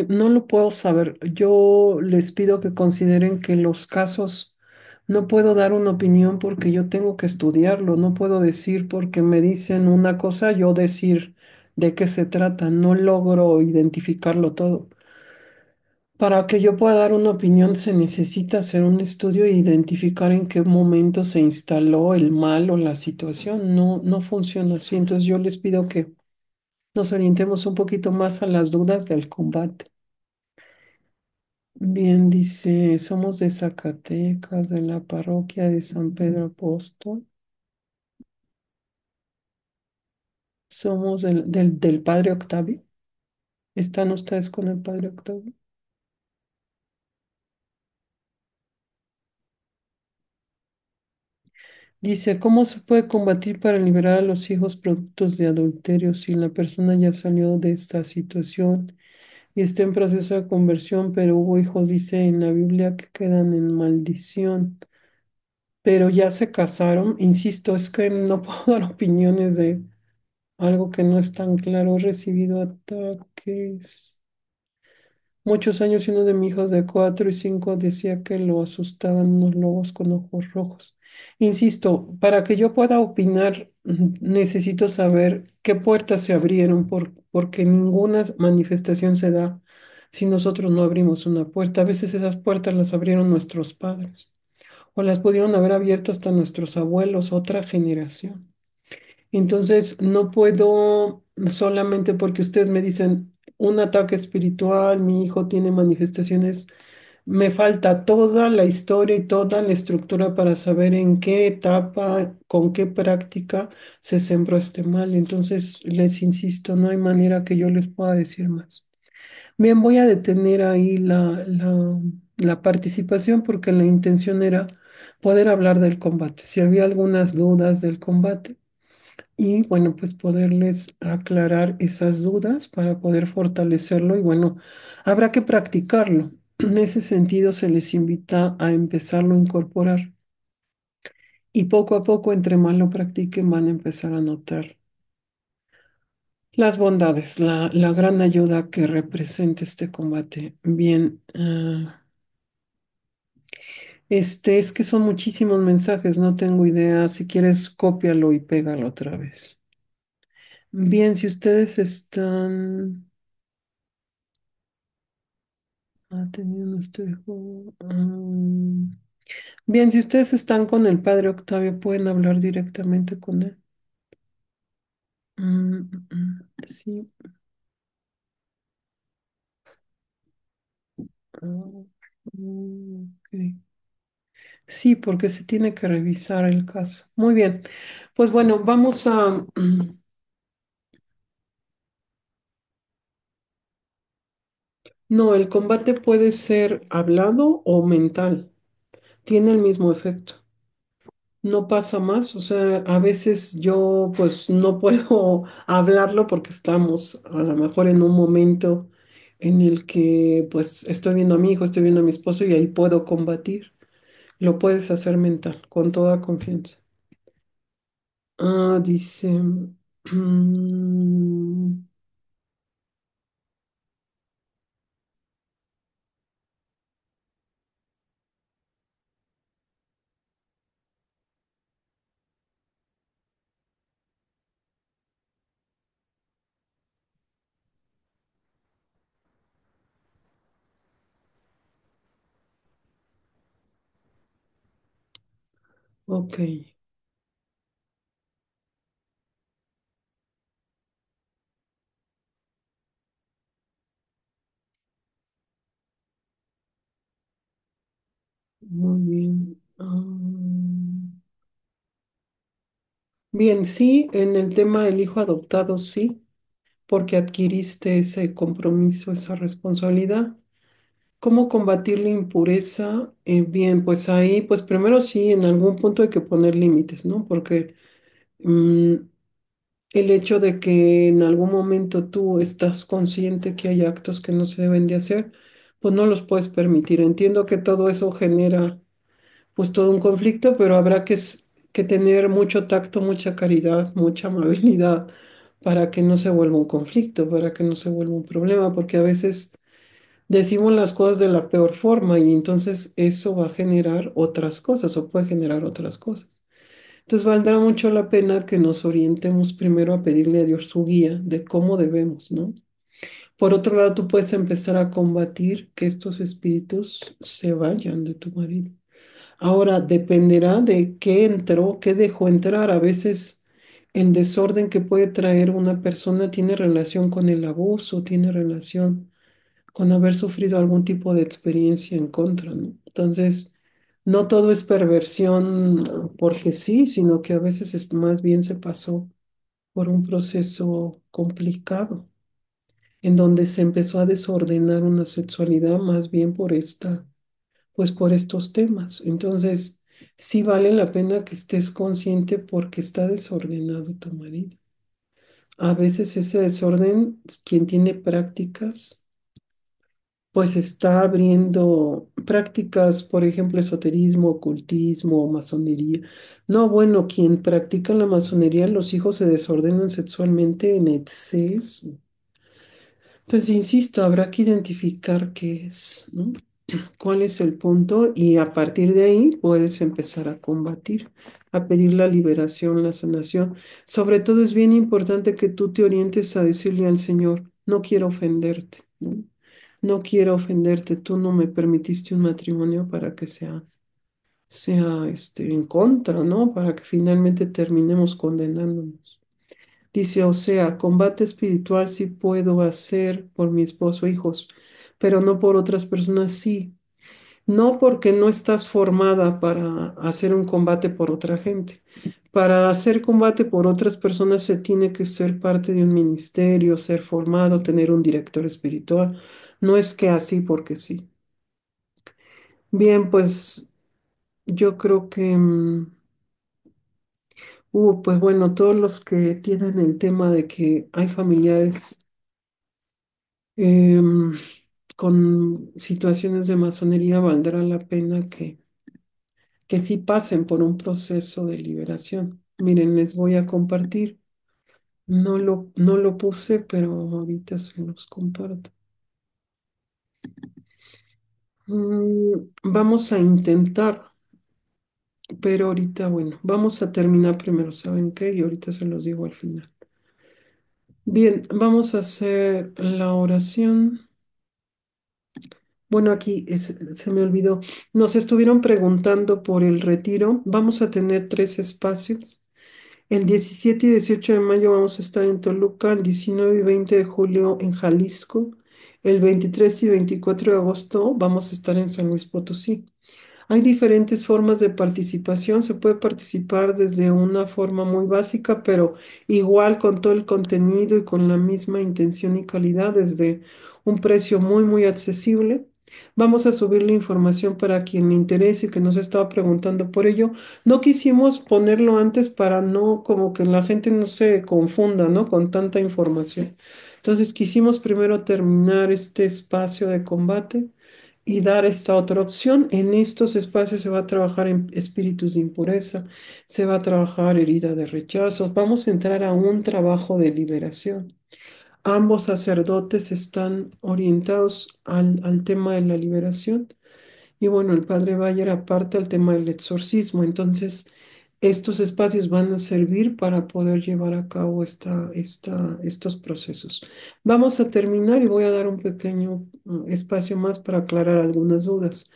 No lo puedo saber. Yo les pido que consideren que los casos, no puedo dar una opinión porque yo tengo que estudiarlo. No puedo decir porque me dicen una cosa, yo decir de qué se trata. No logro identificarlo todo. Para que yo pueda dar una opinión se necesita hacer un estudio e identificar en qué momento se instaló el mal o la situación. No funciona así. Entonces yo les pido que nos orientemos un poquito más a las dudas del combate. Bien, dice, somos de Zacatecas, de la parroquia de San Pedro Apóstol. Somos del Padre Octavio. ¿Están ustedes con el Padre Octavio? Dice, ¿cómo se puede combatir para liberar a los hijos productos de adulterio si la persona ya salió de esta situación y está en proceso de conversión, pero hubo hijos, dice en la Biblia, que quedan en maldición, pero ya se casaron? Insisto, es que no puedo dar opiniones de algo que no es tan claro. He recibido ataques muchos años y uno de mis hijos de 4 y 5 decía que lo asustaban unos lobos con ojos rojos. Insisto, para que yo pueda opinar, necesito saber qué puertas se abrieron porque ninguna manifestación se da si nosotros no abrimos una puerta. A veces esas puertas las abrieron nuestros padres o las pudieron haber abierto hasta nuestros abuelos, otra generación. Entonces, no puedo solamente porque ustedes me dicen un ataque espiritual, mi hijo tiene manifestaciones, me falta toda la historia y toda la estructura para saber en qué etapa, con qué práctica se sembró este mal. Entonces, les insisto, no hay manera que yo les pueda decir más. Bien, voy a detener ahí la participación porque la intención era poder hablar del combate. Si había algunas dudas del combate y bueno, pues poderles aclarar esas dudas para poder fortalecerlo y bueno, habrá que practicarlo. En ese sentido, se les invita a empezarlo a incorporar y poco a poco, entre más lo practiquen, van a empezar a notar las bondades, la gran ayuda que representa este combate. Bien, es que son muchísimos mensajes, no tengo idea. Si quieres, cópialo y pégalo otra vez. Bien, si ustedes están teniendo nuestro hijo. Bien, si ustedes están con el padre Octavio, pueden hablar directamente con él. Sí. ah, ok. Sí, porque se tiene que revisar el caso. Muy bien. Pues bueno, vamos a... No, el combate puede ser hablado o mental. Tiene el mismo efecto. No pasa más, o sea, a veces yo pues no puedo hablarlo porque estamos a lo mejor en un momento en el que pues estoy viendo a mi hijo, estoy viendo a mi esposo y ahí puedo combatir. Lo puedes hacer mental, con toda confianza. Dice, ok, muy bien. Bien, sí, en el tema del hijo adoptado, sí, porque adquiriste ese compromiso, esa responsabilidad. ¿Cómo combatir la impureza? Bien, pues ahí, pues primero sí, en algún punto hay que poner límites, ¿no? Porque mm, el hecho de que en algún momento tú estás consciente que hay actos que no se deben de hacer, pues no los puedes permitir. Entiendo que todo eso genera pues todo un conflicto, pero habrá que tener mucho tacto, mucha caridad, mucha amabilidad para que no se vuelva un conflicto, para que no se vuelva un problema, porque a veces decimos las cosas de la peor forma y entonces eso va a generar otras cosas o puede generar otras cosas. Entonces valdrá mucho la pena que nos orientemos primero a pedirle a Dios su guía de cómo debemos, ¿no? Por otro lado, tú puedes empezar a combatir que estos espíritus se vayan de tu marido. Ahora, dependerá de qué entró, qué dejó entrar. A veces el desorden que puede traer una persona tiene relación con el abuso, tiene relación con haber sufrido algún tipo de experiencia en contra, ¿no? Entonces, no todo es perversión porque sí, sino que a veces más bien se pasó por un proceso complicado, en donde se empezó a desordenar una sexualidad más bien por pues por estos temas. Entonces, sí vale la pena que estés consciente porque está desordenado tu marido. A veces ese desorden, quien tiene prácticas, pues está abriendo prácticas, por ejemplo, esoterismo, ocultismo, masonería. No, bueno, quien practica la masonería, los hijos se desordenan sexualmente en exceso. Entonces, insisto, habrá que identificar qué es, ¿no? ¿Cuál es el punto? Y a partir de ahí puedes empezar a combatir, a pedir la liberación, la sanación. Sobre todo es bien importante que tú te orientes a decirle al Señor, no quiero ofenderte, ¿no? No quiero ofenderte, tú no me permitiste un matrimonio para que sea en contra, ¿no? Para que finalmente terminemos condenándonos. Dice, o sea, combate espiritual sí puedo hacer por mi esposo e hijos, pero no por otras personas, sí. No porque no estás formada para hacer un combate por otra gente. Para hacer combate por otras personas se tiene que ser parte de un ministerio, ser formado, tener un director espiritual. No es que así porque sí. Bien, pues yo creo que, pues bueno, todos los que tienen el tema de que hay familiares em, con situaciones de masonería, valdrá la pena que sí pasen por un proceso de liberación. Miren, les voy a compartir. No lo puse, pero ahorita se los comparto. Vamos a intentar, pero ahorita, bueno, vamos a terminar primero, ¿saben qué? Y ahorita se los digo al final. Bien, vamos a hacer la oración. Bueno, aquí se me olvidó. Nos estuvieron preguntando por el retiro. Vamos a tener tres espacios. El 17 y 18 de mayo vamos a estar en Toluca, el 19 y 20 de julio en Jalisco, el 23 y 24 de agosto vamos a estar en San Luis Potosí. Hay diferentes formas de participación. Se puede participar desde una forma muy básica, pero igual con todo el contenido y con la misma intención y calidad, desde un precio muy, muy accesible. Vamos a subir la información para quien le interese y que nos estaba preguntando por ello. No quisimos ponerlo antes para no, como que la gente no se confunda, ¿no? Con tanta información. Entonces quisimos primero terminar este espacio de combate y dar esta otra opción. En estos espacios se va a trabajar en espíritus de impureza, se va a trabajar herida de rechazo, vamos a entrar a un trabajo de liberación. Ambos sacerdotes están orientados al tema de la liberación y bueno, el padre Bayer aparte al tema del exorcismo. Entonces, estos espacios van a servir para poder llevar a cabo estos procesos. Vamos a terminar y voy a dar un pequeño espacio más para aclarar algunas dudas.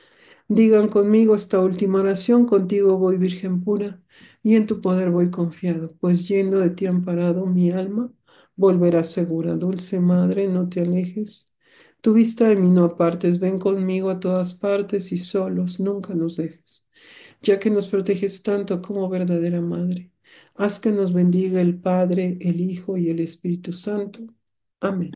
Digan conmigo esta última oración: contigo voy, Virgen pura, y en tu poder voy confiado, pues yendo de ti amparado mi alma volverá segura. Dulce Madre, no te alejes, tu vista de mí no apartes, ven conmigo a todas partes y solos nunca nos dejes, ya que nos proteges tanto como verdadera Madre. Haz que nos bendiga el Padre, el Hijo y el Espíritu Santo. Amén.